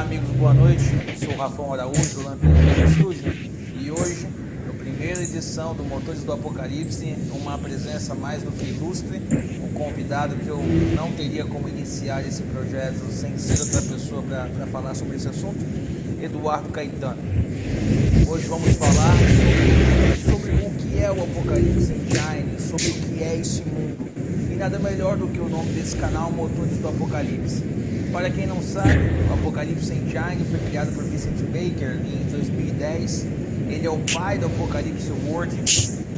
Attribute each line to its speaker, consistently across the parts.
Speaker 1: amigos, boa noite. Eu sou o Rafão Araújo, do Lampião Studio, e hoje, na primeira edição do Motores do Apocalipse, uma presença mais do que ilustre, um convidado que eu não teria como iniciar esse projeto sem ser outra pessoa para falar sobre esse assunto, Eduardo Caetano. Hoje vamos falar sobre o que é o Apocalipse Engine, sobre o que é esse mundo. E nada melhor do que o nome desse canal, Motores do Apocalipse. Para quem não sabe, o Apocalipse Engine foi criado por Vincent Baker em 2010. Ele é o pai do Apocalipse World,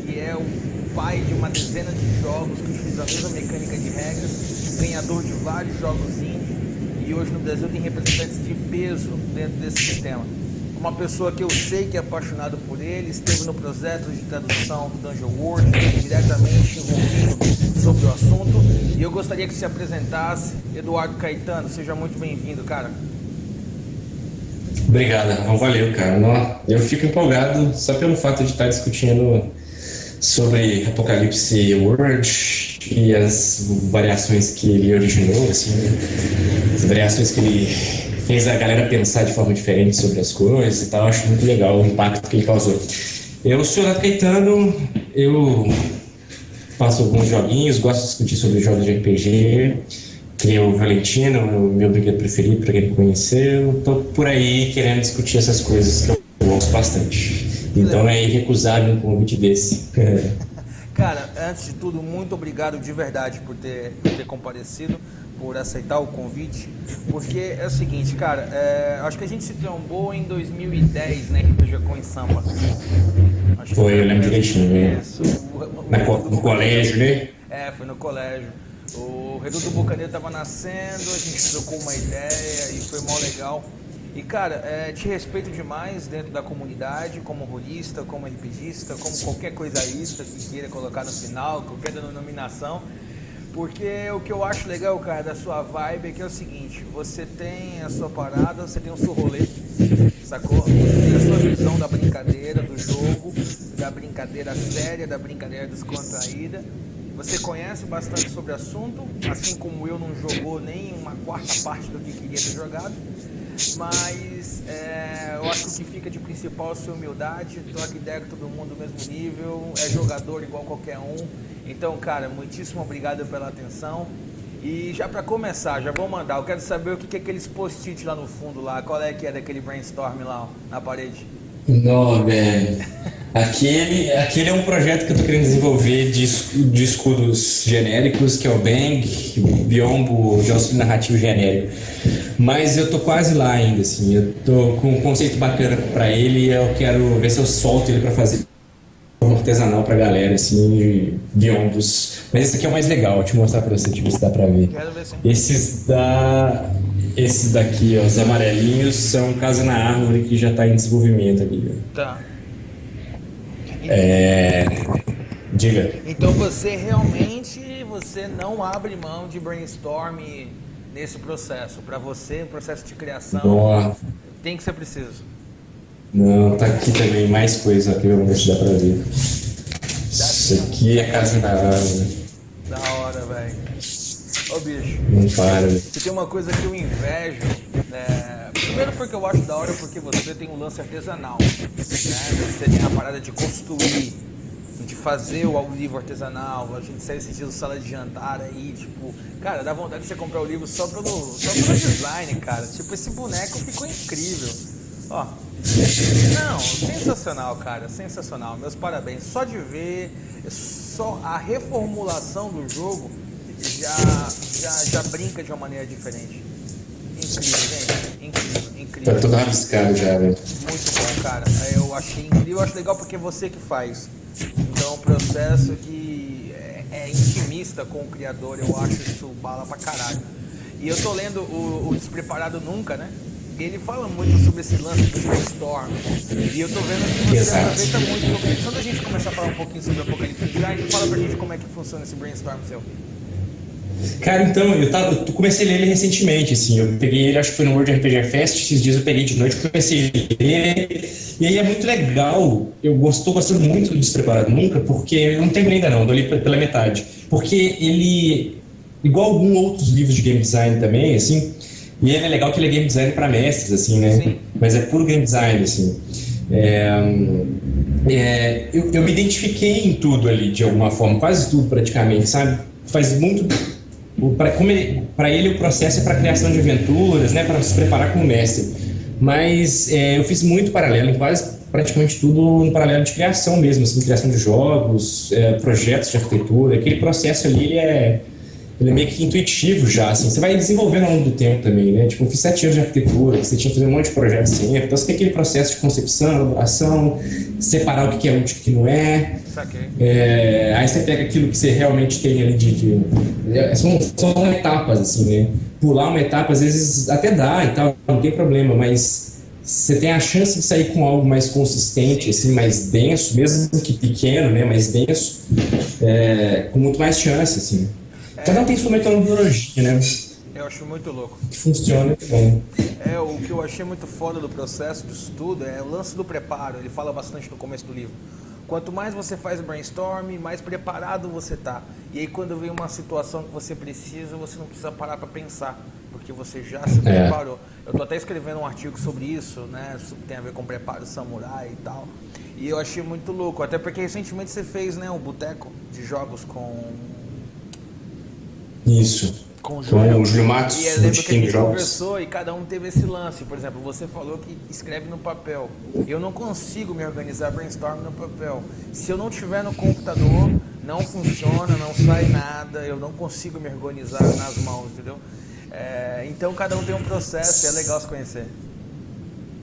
Speaker 1: que é o pai de uma dezena de jogos que utilizam a mesma mecânica de regras, ganhador de vários jogos indie, e hoje no Brasil tem representantes de peso dentro desse sistema. Uma pessoa que eu sei que é apaixonado por ele, esteve no projeto de tradução do Dungeon World, diretamente envolvido sobre o assunto, e eu gostaria que se apresentasse. Eduardo Caetano, seja muito bem-vindo, cara.
Speaker 2: Obrigado, valeu, cara. Eu fico empolgado só pelo fato de estar discutindo sobre Apocalipse World e as variações que ele originou, assim, as variações que ele fez a galera pensar de forma diferente sobre as coisas e tal. Acho muito legal o impacto que ele causou. Eu sou o Eduardo Caetano, eu faço alguns joguinhos, gosto de discutir sobre jogos de RPG, criei o Valentino, o meu brinquedo preferido, para quem me conheceu. Tô por aí querendo discutir essas coisas que eu gosto bastante. Então é irrecusável um convite desse.
Speaker 1: Cara, antes de tudo, muito obrigado de verdade por ter comparecido, por aceitar o convite, porque é o seguinte, cara, acho que a gente se trombou em 2010, né, RPG Com em Sampa.
Speaker 2: Foi, eu lembro direitinho, né? No colégio, né?
Speaker 1: Foi no colégio. O Reduto Bucaneiro estava nascendo, a gente trocou uma ideia e foi mó legal. E cara, te respeito demais dentro da comunidade, como rolista, como RPGista, como qualquer coisaísta que queira colocar no final, qualquer denominação. Porque o que eu acho legal, cara, da sua vibe é que é o seguinte: você tem a sua parada, você tem o seu rolê, sacou? Você tem a sua visão da brincadeira, do jogo, da brincadeira séria, da brincadeira descontraída. Você conhece bastante sobre o assunto, assim como eu não jogou nem uma quarta parte do que queria ter jogado. Mas eu acho que o que fica de principal é a sua humildade, troca ideia com todo mundo do mesmo nível, é jogador igual qualquer um. Então, cara, muitíssimo obrigado pela atenção. E já pra começar, já vou mandar, eu quero saber o que é aqueles post-it lá no fundo lá, qual é que é daquele brainstorm lá, ó, na parede.
Speaker 2: Não, velho. Aquele é um projeto que eu tô querendo desenvolver de escudos genéricos, que é o Bang, o Biombo de auxílio narrativo genérico. Mas eu tô quase lá ainda, assim. Eu tô com um conceito bacana pra ele e eu quero ver se eu solto ele pra fazer um artesanal pra galera, assim, de biombos. Mas esse aqui é o mais legal, vou te mostrar pra você, deixa eu ver se dá pra ver.
Speaker 1: Quero ver sim.
Speaker 2: Esses daqui, ó, os amarelinhos, são Casa na Árvore, que já tá em desenvolvimento ali, ó.
Speaker 1: Tá.
Speaker 2: Diga.
Speaker 1: Então você não abre mão de brainstorm nesse processo. Para você, o processo de criação
Speaker 2: Boa.
Speaker 1: tem que ser preciso.
Speaker 2: Não, tá aqui também mais coisa aqui, vamos ver se dá pra ver. Isso aqui é Casa na Árvore.
Speaker 1: Da hora, velho. Ô bicho,
Speaker 2: Não para, velho.
Speaker 1: se tem uma coisa que eu invejo, primeiro porque eu acho da hora porque você tem um lance artesanal, né? Você tem a parada de construir, de fazer o livro artesanal. A gente saiu esses dias do sala de jantar aí, tipo, cara, dá vontade de você comprar o livro só pelo design, cara. Tipo, esse boneco ficou incrível. Ó, não, sensacional, cara, sensacional. Meus parabéns. Só de ver, só a reformulação do jogo já brinca de uma maneira diferente. Incrível, gente. Incrível.
Speaker 2: Tá tudo rabiscado já, velho.
Speaker 1: Muito bom, cara. Eu achei incrível. Eu acho legal porque é você que faz. Então, é um processo que é intimista com o criador. Eu acho isso bala pra caralho. E eu tô lendo o Despreparado Nunca, né? E ele fala muito sobre esse lance do brainstorm. E eu tô vendo que você aproveita muito sobre isso. Quando a gente começar a falar um pouquinho sobre Apocalipse Engine, fala pra gente como é que funciona esse brainstorm seu.
Speaker 2: Cara, então, eu comecei a ler ele recentemente, assim, eu peguei ele, acho que foi no World RPG Fest, esses dias eu peguei de noite, comecei a ler, e aí é muito legal, estou gostando muito do Despreparado Nunca, porque eu não terminei ainda não, eu li pela metade, porque ele, igual alguns outros livros de game design também, assim, E ele é legal que ele é game design para mestres, assim, né?
Speaker 1: Sim.
Speaker 2: Mas é puro game design, assim. Eu me identifiquei em tudo ali, de alguma forma, quase tudo praticamente, sabe? Faz muito. Para ele o processo é para criação de aventuras, né? Para se preparar como mestre. Mas eu fiz muito paralelo, em quase praticamente tudo no paralelo de criação mesmo, assim, criação de jogos, projetos de arquitetura. Aquele processo ali, ele é meio que intuitivo já, assim. Você vai desenvolvendo ao longo do tempo também, né? Tipo, eu fiz 7 anos de arquitetura, você tinha que fazer um monte de projetos sempre. Então, você tem aquele processo de concepção, elaboração, separar o que é útil e o que não é. Aí você pega aquilo que você realmente tem ali são etapas, assim, né? Pular uma etapa, às vezes, até dá e tal, não tem problema, mas você tem a chance de sair com algo mais consistente, assim, mais denso, mesmo que pequeno, né? Mais denso, com muito mais chance, assim. Cada um tem sua metodologia, né?
Speaker 1: Eu acho muito louco.
Speaker 2: Que funciona muito bem.
Speaker 1: O que eu achei muito foda do processo de estudo é o lance do preparo. Ele fala bastante no começo do livro. Quanto mais você faz brainstorm, mais preparado você tá. E aí quando vem uma situação que você precisa, você não precisa parar para pensar, porque você já se preparou. Eu tô até escrevendo um artigo sobre isso, né? Isso tem a ver com preparo samurai e tal. E eu achei muito louco, até porque recentemente você fez, né, um boteco de jogos com
Speaker 2: Isso.
Speaker 1: Com o Júlio
Speaker 2: Matos.
Speaker 1: E eu lembro que a gente conversou e cada um teve esse lance. Por exemplo, você falou que escreve no papel. Eu não consigo me organizar brainstorm no papel. Se eu não tiver no computador, não funciona, não sai nada. Eu não consigo me organizar nas mãos, entendeu? Então cada um tem um processo e é legal se conhecer.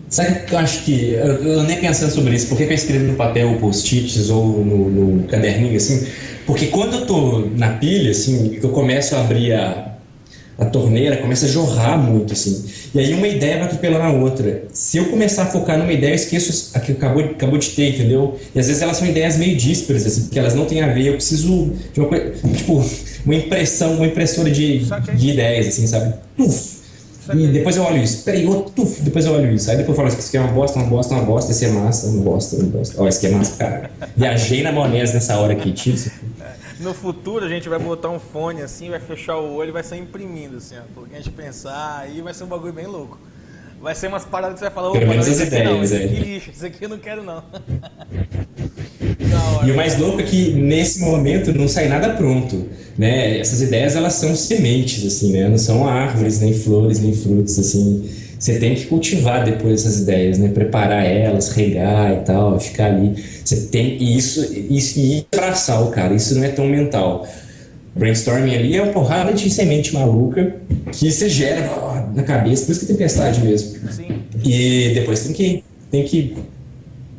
Speaker 2: Sabe que eu acho que... Eu nem pensando sobre isso. Por que eu escrevo no papel post-its ou no caderninho, assim? Porque quando eu tô na pilha, assim, que eu começo a abrir a torneira, começa a jorrar muito, assim. E aí uma ideia vai atropelando a outra. Se eu começar a focar numa ideia, eu esqueço a que acabou de ter, entendeu? E às vezes elas são ideias meio díspares, assim, porque elas não têm a ver. Eu preciso de uma coisa, tipo, uma impressora de ideias, assim, sabe? E depois eu olho isso. Peraí, depois eu olho isso. Aí depois eu falo, isso aqui é uma bosta, esse é massa, uma bosta. Ó, isso aqui é massa, cara. Viajei na maionese nessa hora aqui, tio.
Speaker 1: No futuro a gente vai botar um fone assim, vai fechar o olho e vai sair imprimindo assim, ó. Porque a gente pensar, aí vai ser um bagulho bem louco. Vai ser umas paradas que você vai falar, opa, não, isso aqui não, isso aqui lixo, isso aqui eu não quero não.
Speaker 2: E o mais louco é que nesse momento não sai nada pronto, né? Essas ideias, elas são sementes, assim, né? Não são árvores, nem flores, nem frutos, assim. Você tem que cultivar depois essas ideias, né? Preparar elas, regar e tal, ficar ali. Você tem e abraçar o cara, isso não é tão mental. Brainstorming ali é uma porrada de semente maluca que você gera na cabeça, por isso que tem tempestade mesmo.
Speaker 1: Sim.
Speaker 2: E depois tem que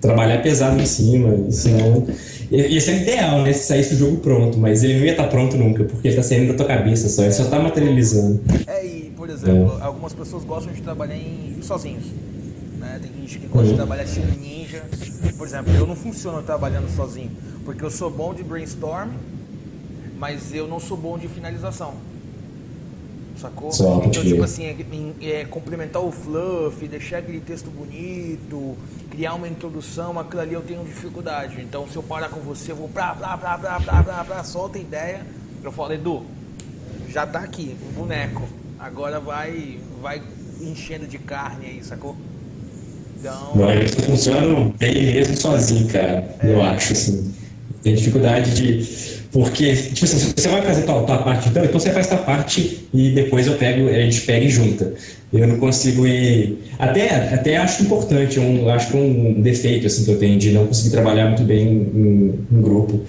Speaker 2: trabalhar pesado em cima, senão... Esse é o ideal, né? Se saísse o jogo pronto, mas ele não ia estar pronto nunca, porque ele está saindo da tua cabeça só, ele só está materializando.
Speaker 1: E, por exemplo, algumas pessoas gostam de trabalhar sozinhos, né? Tem gente que gosta de trabalhar tipo ninja. Por exemplo, eu não funciono trabalhando sozinho, porque eu sou bom de brainstorm, mas eu não sou bom de finalização. Sacou? Então, tipo assim, complementar o fluff, deixar aquele texto bonito, criar uma introdução, aquilo ali eu tenho dificuldade. Então, se eu parar com você, eu vou solta a ideia, eu falo, Edu, já tá aqui, um boneco, agora vai enchendo de carne aí, sacou? Então...
Speaker 2: Eu funciono bem mesmo sozinho, cara, eu acho, assim. Tem dificuldade de... Porque, tipo assim, se você vai fazer tua parte, então você faz tua parte e depois a gente pega e junta. Eu não consigo ir... Até acho importante, acho que um defeito assim, que eu tenho de não conseguir trabalhar muito bem em grupo.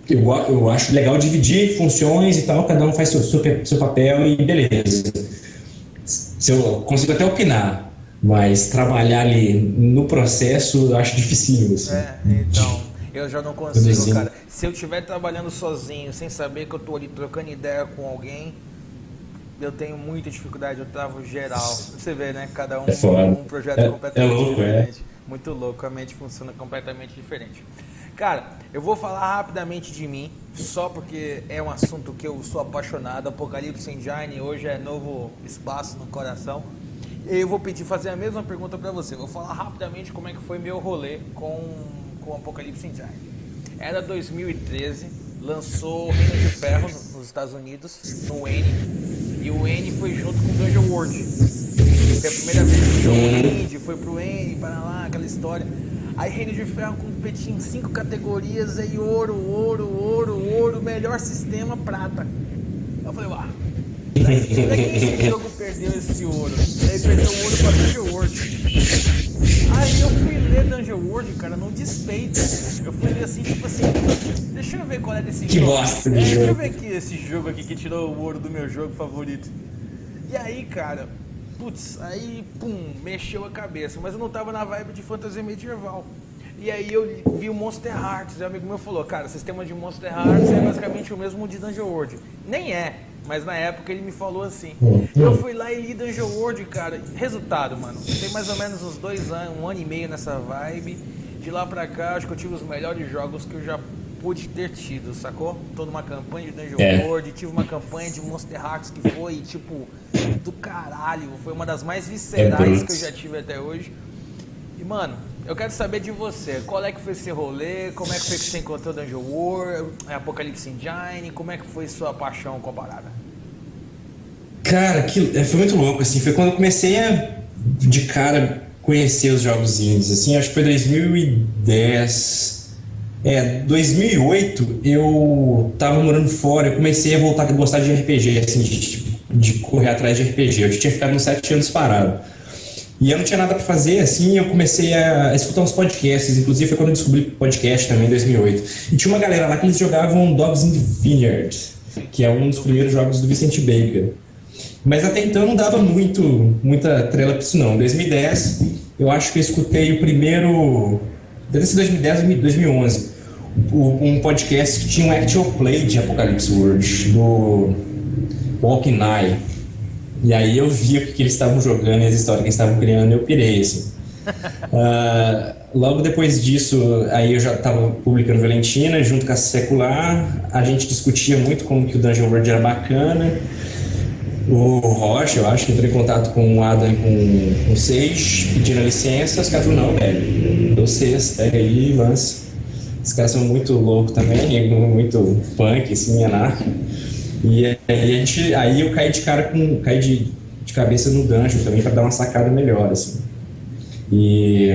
Speaker 2: Eu acho legal dividir funções e tal, cada um faz seu papel e beleza. Se eu consigo até opinar, mas trabalhar ali no processo eu acho difícil. Assim.
Speaker 1: Então... Eu já não consigo, cara. Se eu estiver trabalhando sozinho, sem saber que eu tô ali trocando ideia com alguém, eu tenho muita dificuldade, eu travo geral. Você vê, né? Cada um um projeto completamente diferente. Muito louco, a mente funciona completamente diferente. Cara, eu vou falar rapidamente de mim, só porque é um assunto que eu sou apaixonado. Apocalipse Engine hoje é novo espaço no coração. E eu vou fazer a mesma pergunta para você. Vou falar rapidamente como é que foi meu rolê com Apocalipse Engine. Era 2013, lançou Reino de Ferro nos Estados Unidos, no N, E o N foi junto com o Dungeon World. Foi a primeira vez que jogou N, foi pro N, para lá, aquela história. Aí Reino de Ferro competia em 5 categorias, aí ouro, melhor sistema, prata. Eu falei, uau, daqui esse jogo perdeu esse ouro? Aí perdeu o ouro pra Dungeon World. Aí eu fui ler Dungeon World, cara, no despeito. Eu fui ler assim, tipo assim, deixa eu ver qual é desse
Speaker 2: que
Speaker 1: jogo.
Speaker 2: Bosta de
Speaker 1: Deixa eu
Speaker 2: jogo.
Speaker 1: ver aqui esse jogo aqui que tirou o ouro do meu jogo favorito. E aí, cara, putz, aí, pum, mexeu a cabeça. Mas eu não tava na vibe de fantasia medieval. E aí eu vi o Monster Hearts, e um amigo meu falou, cara, o sistema de Monster Hearts é basicamente o mesmo de Dungeon World. Nem é, mas na época ele me falou assim. Eu fui lá e li Dungeon World, cara. Resultado, mano, tem mais ou menos uns 2 anos, 1 ano e meio nessa vibe. De lá pra cá, acho que eu tive os melhores jogos que eu já pude ter tido, sacou? Tô numa campanha de Dungeon World, tive uma campanha de Monster Hearts que foi, tipo, do caralho. Foi uma das mais viscerais que eu já tive até hoje. E, mano, eu quero saber de você, qual é que foi esse rolê, como é que foi que você encontrou Dungeon World, Apocalypse Engine, como é que foi sua paixão com a parada?
Speaker 2: Cara, foi muito louco, assim, foi quando eu comecei a, de cara, conhecer os jogos indies, assim, acho que foi 2010, 2008, eu tava morando fora, eu comecei a voltar a gostar de RPG, assim, de correr atrás de RPG, eu tinha ficado uns 7 anos parado. E eu não tinha nada pra fazer, assim, eu comecei a escutar uns podcasts, inclusive foi quando eu descobri podcast também, em 2008. E tinha uma galera lá que eles jogavam Dogs in the Vineyard, que é um dos primeiros jogos do Vicente Baker. Mas até então eu não dava muita trela pra isso não. Em 2010, eu acho que eu escutei o primeiro, deve ser 2010 ou 2011, um podcast que tinha um actual play de Apocalypse World, do Walking Eye. E aí eu vi o que eles estavam jogando e as histórias que eles estavam criando, eu pirei, assim. Logo depois disso, aí eu já estava publicando Valentina junto com a Secular. A gente discutia muito como que o Dungeon World era bacana. O Rocha, eu acho, que entrou em contato com o Adam e com o Sage, pedindo licença. Os caras falaram, não, velho, vocês, pega aí e lança. Os caras são muito loucos também, muito punk, assim, anarco. E aí eu caí de cara caí de cabeça no Dungeon também para dar uma sacada melhor, assim. E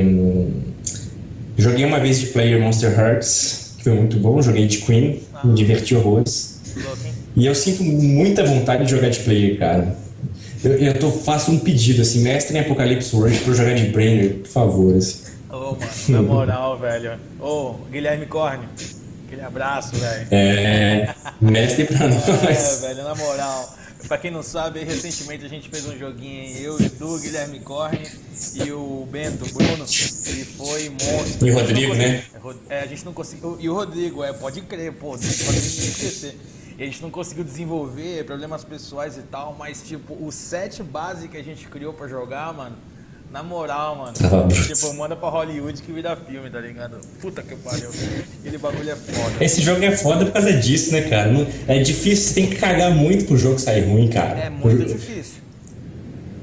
Speaker 2: joguei uma vez de player Monster Hearts, que foi muito bom, joguei de Queen, me diverti horrores. E eu sinto muita vontade de jogar de player, cara. Faço um pedido, assim, mestre em Apocalypse World pra eu jogar de Brainer, por favor, assim.
Speaker 1: Ô, mano, na moral, velho. Ô, Guilherme Corne. Aquele abraço, velho.
Speaker 2: Mestre pra nós.
Speaker 1: Velho, na moral. Pra quem não sabe, recentemente a gente fez um joguinho, eu, Edu, Guilherme Corne e o Bento, Bruno, e foi monstro.
Speaker 2: E o Rodrigo, né?
Speaker 1: A gente não conseguiu. E o Rodrigo, pode crer, pô, pode esquecer. E a gente não conseguiu desenvolver, problemas pessoais e tal, mas tipo, o set base que a gente criou pra jogar, mano. Na moral, mano, tipo, manda pra Hollywood que vira filme, tá ligado? Puta que pariu. Aquele bagulho é foda.
Speaker 2: Esse jogo é foda por causa disso, né, cara? É difícil, você tem que cagar muito pro jogo sair ruim, cara.
Speaker 1: É muito difícil.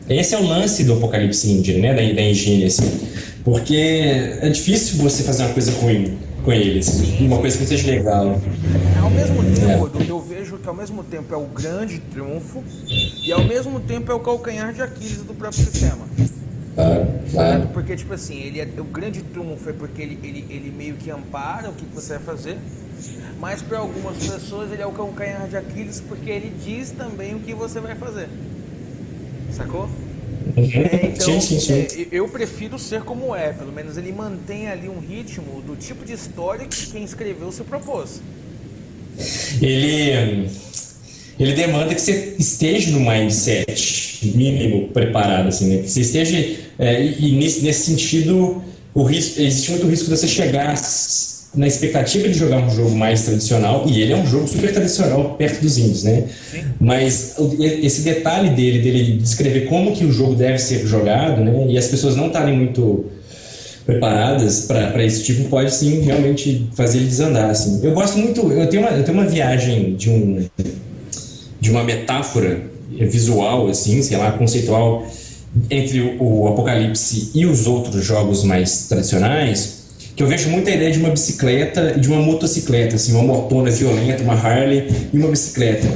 Speaker 2: Esse é o lance do Apocalypse Engine, né, da Engine, assim. Porque é difícil você fazer uma coisa ruim com eles, uma coisa que não seja legal.
Speaker 1: Ao mesmo tempo, eu vejo que ao mesmo tempo é o grande triunfo e ao mesmo tempo é o calcanhar de Aquiles do próprio sistema. Certo? Porque, tipo assim, o grande triunfo é porque ele meio que ampara o que você vai fazer, mas para algumas pessoas ele é o calcanhar de Aquiles porque ele diz também o que você vai fazer. Sacou? Então, sim. Eu prefiro ser como é, pelo menos ele mantém ali um ritmo do tipo de história que quem escreveu se propôs.
Speaker 2: Ele demanda que você esteja no mindset mínimo preparado, assim, né? Que você esteja... e nesse sentido, existe muito risco de você chegar na expectativa de jogar um jogo mais tradicional, e ele é um jogo super tradicional perto dos indies, né? Sim. Mas esse detalhe dele descrever como que o jogo deve ser jogado, né? E as pessoas não estarem muito preparadas para esse tipo, pode sim realmente fazer ele desandar, assim. Eu gosto muito... Eu tenho uma viagem de uma metáfora visual, assim, sei lá, conceitual, entre o Apocalipse e os outros jogos mais tradicionais, que eu vejo muito a ideia de uma bicicleta e de uma motocicleta, assim, uma motona violenta, uma Harley e uma bicicleta.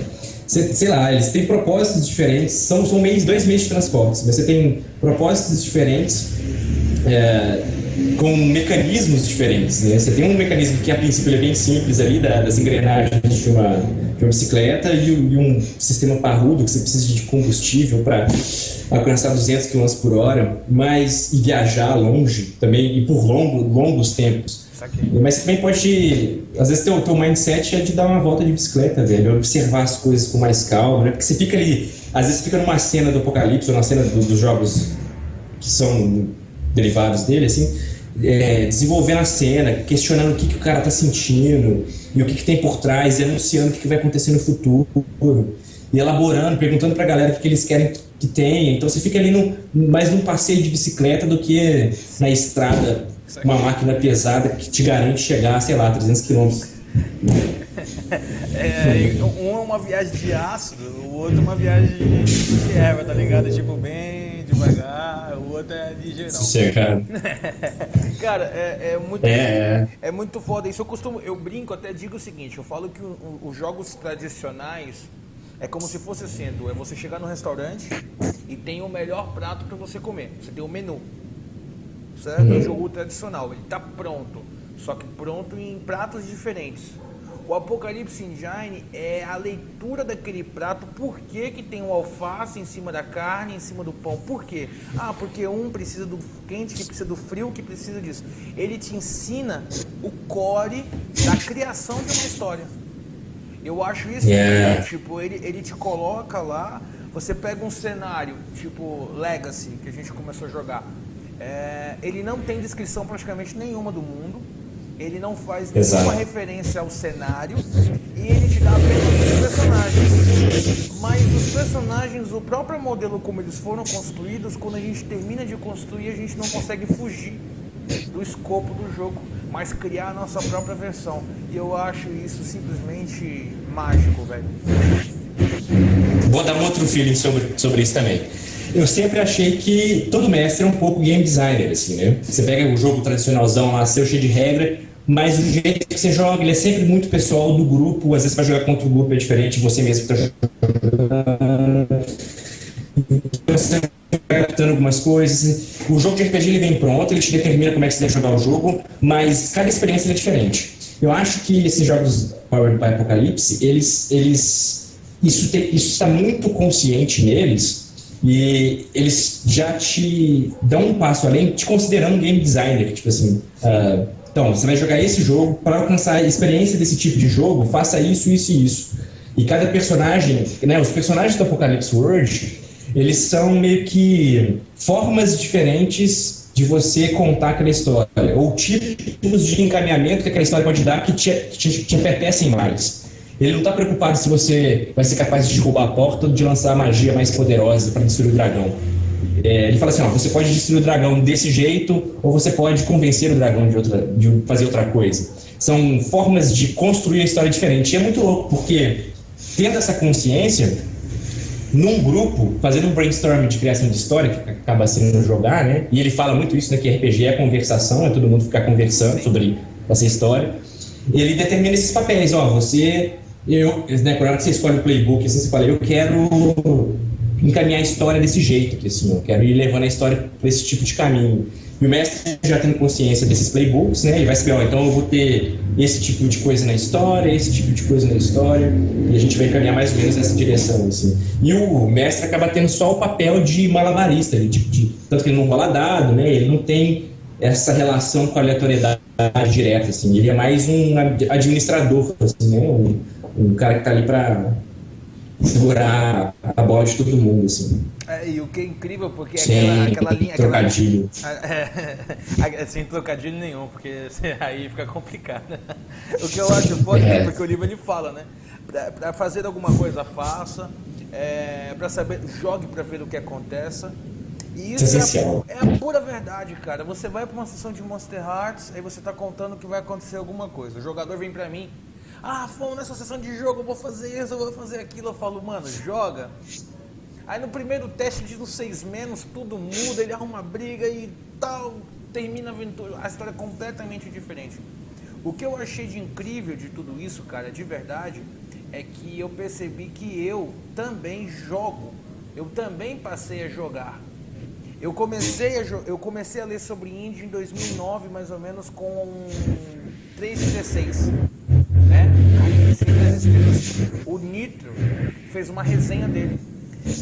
Speaker 2: sei lá, eles têm propósitos diferentes, são dois meios de transporte, mas você tem propósitos diferentes, com mecanismos diferentes, né? Você tem um mecanismo que a princípio é bem simples ali, das engrenagens de uma bicicleta e um sistema parrudo que você precisa de combustível para alcançar 200 km por hora, e viajar longe também, e por longos tempos. Mas você também pode, às vezes teu mindset é de dar uma volta de bicicleta, velho, observar as coisas com mais calma, né? Porque você fica ali, às vezes fica numa cena do Apocalipse ou numa cena dos jogos que são derivados dele, assim, desenvolvendo a cena, questionando o que o cara tá sentindo e o que tem por trás, e anunciando o que vai acontecer no futuro, e elaborando, perguntando pra galera o que eles querem que tenha. Então você fica ali mais num passeio de bicicleta do que na estrada, uma máquina pesada que te garante chegar, sei lá, 300 km.
Speaker 1: Um é uma viagem de ácido, o outro é uma viagem de erva, tá ligado? Tipo, bem devagar, o outro é ligeirão.
Speaker 2: Sossegado.
Speaker 1: Cara, é muito foda isso. Eu brinco, até digo o seguinte, eu falo que os jogos tradicionais é como se fosse assim, é você chegar no restaurante e tem o melhor prato para você comer. Você tem o menu, certo? É um jogo tradicional, ele tá pronto, só que pronto em pratos diferentes. O Apocalypse Engine é a leitura daquele prato. Por que tem um alface em cima da carne, em cima do pão? Por quê? Porque um precisa do quente, que precisa do frio, que precisa disso. Ele te ensina o core da criação de uma história. Eu acho isso, tipo, ele te coloca lá, você pega um cenário, tipo Legacy, que a gente começou a jogar. Ele não tem descrição praticamente nenhuma do mundo. Ele não faz nenhuma referência ao cenário e ele te dá apenas os personagens. Mas os personagens, o próprio modelo como eles foram construídos, quando a gente termina de construir, a gente não consegue fugir do escopo do jogo, mas criar a nossa própria versão. E eu acho isso simplesmente mágico, velho.
Speaker 2: Vou dar um outro feeling sobre isso também. Eu sempre achei que todo mestre é um pouco game designer, assim, né? Você pega o jogo tradicionalzão lá, seu cheio de regra, mas o jeito que você joga, ele é sempre muito pessoal do grupo. Às vezes você vai jogar contra o grupo, é diferente de você mesmo que está jogando. Você vai adaptando algumas coisas. O jogo de RPG ele vem pronto, ele te determina como é que você deve jogar o jogo, mas cada experiência é diferente. Eu acho que esses jogos Powered by Apocalypse, isso está muito consciente neles, e eles já te dão um passo além, te considerando um game designer, tipo assim, então, você vai jogar esse jogo, para alcançar a experiência desse tipo de jogo, faça isso, isso e isso. E cada personagem, né, os personagens do Apocalypse World, eles são meio que formas diferentes de você contar aquela história, ou tipos de encaminhamento que aquela história pode dar que te apetecem mais. Ele não está preocupado se você vai ser capaz de derrubar a porta ou de lançar a magia mais poderosa para destruir o dragão. Ele fala assim, você pode destruir o dragão desse jeito, ou você pode convencer o dragão de fazer outra coisa. São formas de construir a história diferente. E é muito louco, porque tendo essa consciência, num grupo, fazendo um brainstorm de criação de história, que acaba sendo jogar, né? E ele fala muito isso, né? Que RPG é conversação, é todo mundo ficar conversando sobre essa história. Ele determina esses papéis, né, quando você escolhe o playbook, assim, você fala, eu quero encaminhar a história desse jeito, que assim, eu quero ir levando a história por esse tipo de caminho. E o mestre já tendo consciência desses playbooks, né, ele vai saber, então eu vou ter esse tipo de coisa na história, esse tipo de coisa na história, e a gente vai encaminhar mais ou menos nessa direção, assim. E o mestre acaba tendo só o papel de malabarista, tanto que ele não rola dado, né, ele não tem essa relação com a aleatoriedade direta, assim, ele é mais um administrador, assim, né, um cara que tá ali para segurar a bola de todo mundo, assim.
Speaker 1: E o que é incrível, porque
Speaker 2: aquela linha... trocadilho.
Speaker 1: Sem trocadilho nenhum, porque aí fica complicado. O que eu acho foda é porque o livro ele fala, né? Pra fazer alguma coisa, faça. Pra saber, jogue pra ver o que acontece. E isso é a pura verdade, cara. Você vai pra uma sessão de Monster Hearts, aí você tá contando que vai acontecer alguma coisa. O jogador vem pra mim, fomos nessa sessão de jogo, eu vou fazer isso, eu vou fazer aquilo. Eu falo, mano, joga. Aí no primeiro teste de 6 menos, tudo muda, ele arruma briga e tal, termina a aventura. A história é completamente diferente. O que eu achei de incrível de tudo isso, cara, de verdade, é que eu percebi que eu também jogo, eu também passei a jogar. Eu comecei a ler sobre indie em 2009, mais ou menos, com 3,16, né? O Nitro fez uma resenha dele.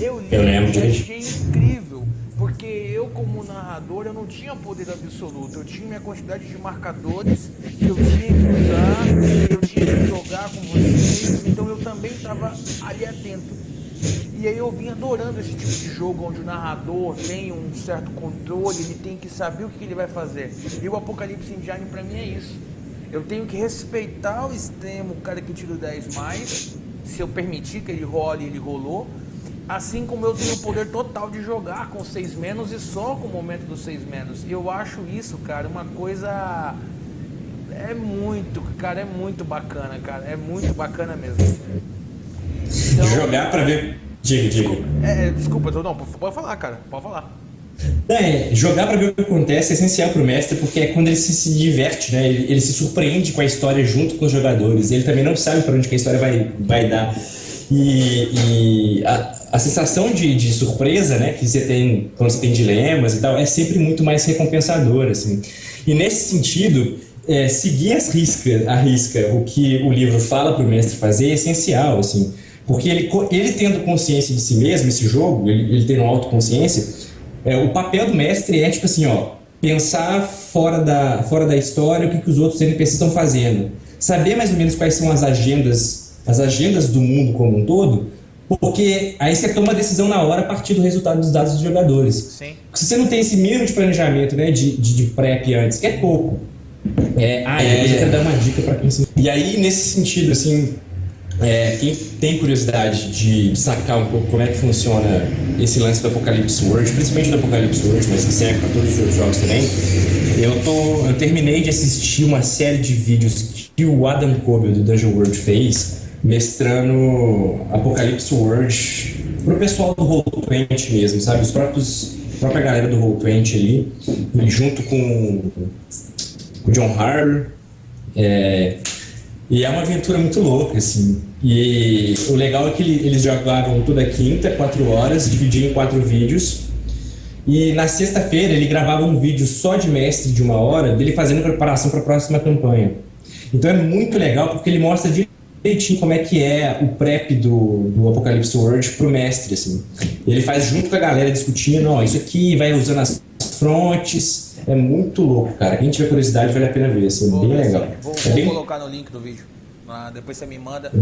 Speaker 1: Eu li e achei incrível, porque eu, como narrador, eu não tinha poder absoluto. Eu tinha minha quantidade de marcadores que eu tinha que usar, eu tinha que jogar com vocês, então eu também estava ali atento. E aí eu vim adorando esse tipo de jogo, onde o narrador tem um certo controle, ele tem que saber o que ele vai fazer. E o Apocalipse Engine pra mim é isso. Eu tenho que respeitar o extremo, o cara que tira o 10 mais, se eu permitir que ele role, ele rolou. Assim como eu tenho o poder total de jogar com 6 menos e só com o momento dos 6 menos. E eu acho isso, cara, uma coisa... é muito bacana, cara. É muito bacana mesmo.
Speaker 2: Então, jogar pra ver... Diga.
Speaker 1: Desculpa, não, pode falar, cara. Pode falar.
Speaker 2: Jogar pra ver o que acontece é essencial pro mestre, porque é quando ele se diverte, né? Ele se surpreende com a história junto com os jogadores. Ele também não sabe para onde que a história vai dar. E a sensação de surpresa, né, que você tem quando você tem dilemas e tal, é sempre muito mais recompensadora, assim. E nesse sentido, seguir à risca o que o livro fala pro mestre fazer é essencial, assim. Porque ele tendo consciência de si mesmo, esse jogo, ele tendo autoconsciência, o papel do mestre é, tipo assim, pensar fora da história o que os outros NPCs estão fazendo. Saber mais ou menos quais são as agendas do mundo como um todo, porque aí você toma a decisão na hora a partir do resultado dos dados dos jogadores.
Speaker 1: Sim.
Speaker 2: Se você não tem esse mínimo de planejamento, né, de prep antes, que é pouco. Eu quero dar uma dica para quem... E aí, nesse sentido, assim... quem tem curiosidade de sacar um pouco como é que funciona esse lance do Apocalypse World, principalmente do Apocalypse World, mas que serve para todos os outros jogos também, eu terminei de assistir uma série de vídeos que o Adam Koebel do Dungeon World fez, mestrando Apocalypse World pro pessoal do Roll20 mesmo, sabe? A própria galera do Roll20 ali, junto com o John Harbour. E é uma aventura muito louca, assim. E o legal é que eles jogavam toda quinta, 4 horas, dividiam em 4 vídeos. E na sexta-feira ele gravava um vídeo só de mestre de 1 hora, dele fazendo preparação para a próxima campanha. Então é muito legal porque ele mostra direitinho como é que é o prep do Apocalypse World pro mestre, assim. Ele faz junto com a galera discutindo, isso aqui vai usando as frontes. É muito louco, cara. Quem tiver curiosidade vale a pena ver, assim, bem legal.
Speaker 1: Vou colocar no link do vídeo. Depois você me manda.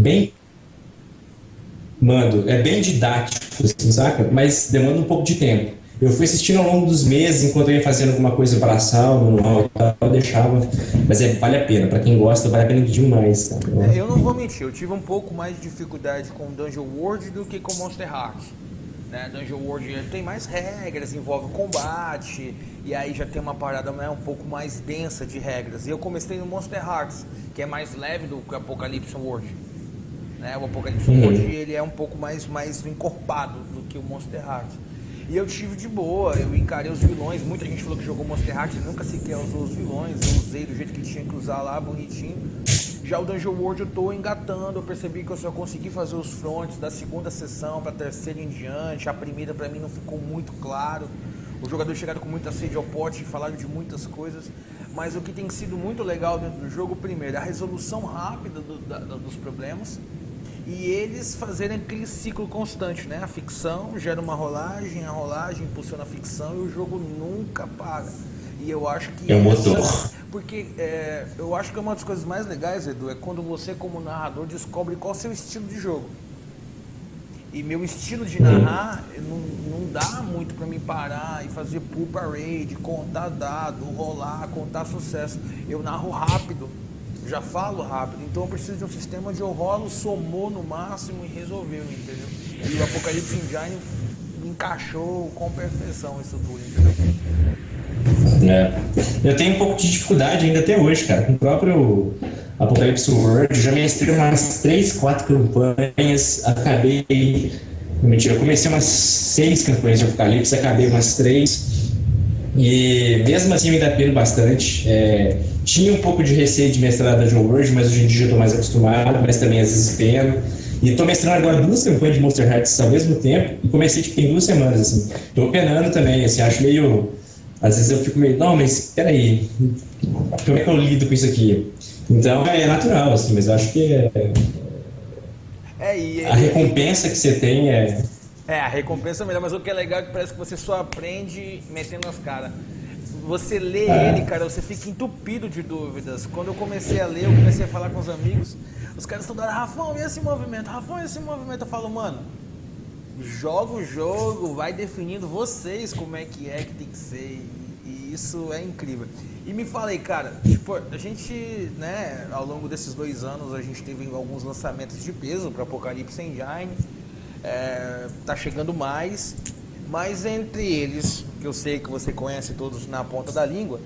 Speaker 2: Mando. É bem didático, assim, saca? Mas demanda um pouco de tempo. Eu fui assistindo ao longo dos meses, enquanto eu ia fazendo alguma coisa para ação, manual e tal, eu deixava. Mas vale a pena. Pra quem gosta, vale a pena demais. Tá?
Speaker 1: Eu não vou mentir, eu tive um pouco mais de dificuldade com Dungeon World do que com Monster Hearts. Né? Dungeon World tem mais regras, envolve combate, e aí já tem uma parada, né, um pouco mais densa de regras. E eu comecei no Monster Hearts, que é mais leve do que o Apocalypse World. Né? O Apocalypse World ele é um pouco mais encorpado do que o Monster Hearts. E eu tive de boa, eu encarei os vilões. Muita gente falou que jogou Monster Hearts e nunca sequer usou os vilões. Eu usei do jeito que tinha que usar lá, bonitinho. Já o Dungeon World eu tô engatando, eu percebi que eu só consegui fazer os fronts da segunda sessão para a terceira em diante. A primeira para mim não ficou muito claro. Os jogadores chegaram com muita sede ao pote e falaram de muitas coisas. Mas o que tem sido muito legal dentro do jogo, primeiro, a resolução rápida dos problemas. E eles fazerem aquele ciclo constante, né? A ficção gera uma rolagem, a rolagem impulsiona a ficção e o jogo nunca para. E eu acho que...
Speaker 2: É um motor.
Speaker 1: Porque eu acho que uma das coisas mais legais, Edu, é quando você, como narrador, descobre qual é o seu estilo de jogo. E meu estilo de narrar, não dá muito pra mim parar e fazer pull parade, contar dado, rolar, contar sucesso. Eu narro rápido, já falo rápido, então eu preciso de um sistema onde eu rolo, somou no máximo e resolveu, entendeu? E o Apocalypse Engine encaixou com perfeição isso tudo, entendeu?
Speaker 2: Eu tenho um pouco de dificuldade ainda até hoje, cara, com o próprio Apocalypse World. Já mestrei umas 3, 4 campanhas, acabei... Mentira, eu comecei umas 6 campanhas de Apocalipse, acabei umas 3, e mesmo assim me dá pena bastante. Tinha um pouco de receio de mestrar da Dungeon World, mas hoje em dia já estou mais acostumado, mas também às vezes pena. E tô mestrando agora 2 campanhas de Monster Hearts ao mesmo tempo, e comecei, tipo, tem 2 semanas, assim. Tô penando também, assim, acho meio... Às vezes eu fico meio, não, mas peraí, como é que eu lido com isso aqui? Então é natural, assim, mas eu acho que a recompensa que você tem é...
Speaker 1: A recompensa é melhor, mas o que é legal é que parece que você só aprende metendo as caras. Você lê ele, cara, você fica entupido de dúvidas. Quando eu comecei a ler, eu comecei a falar com os amigos, os caras estão dando, Rafão, e esse movimento? Rafão, e esse movimento? Eu falo, mano, joga o jogo, vai definindo vocês como é que tem que ser, e isso é incrível. E me falei, cara, tipo, a gente, né, ao longo desses 2 anos, a gente teve alguns lançamentos de peso para Apocalypse Engine, tá chegando mais, mas entre eles, que eu sei que você conhece todos na ponta da língua,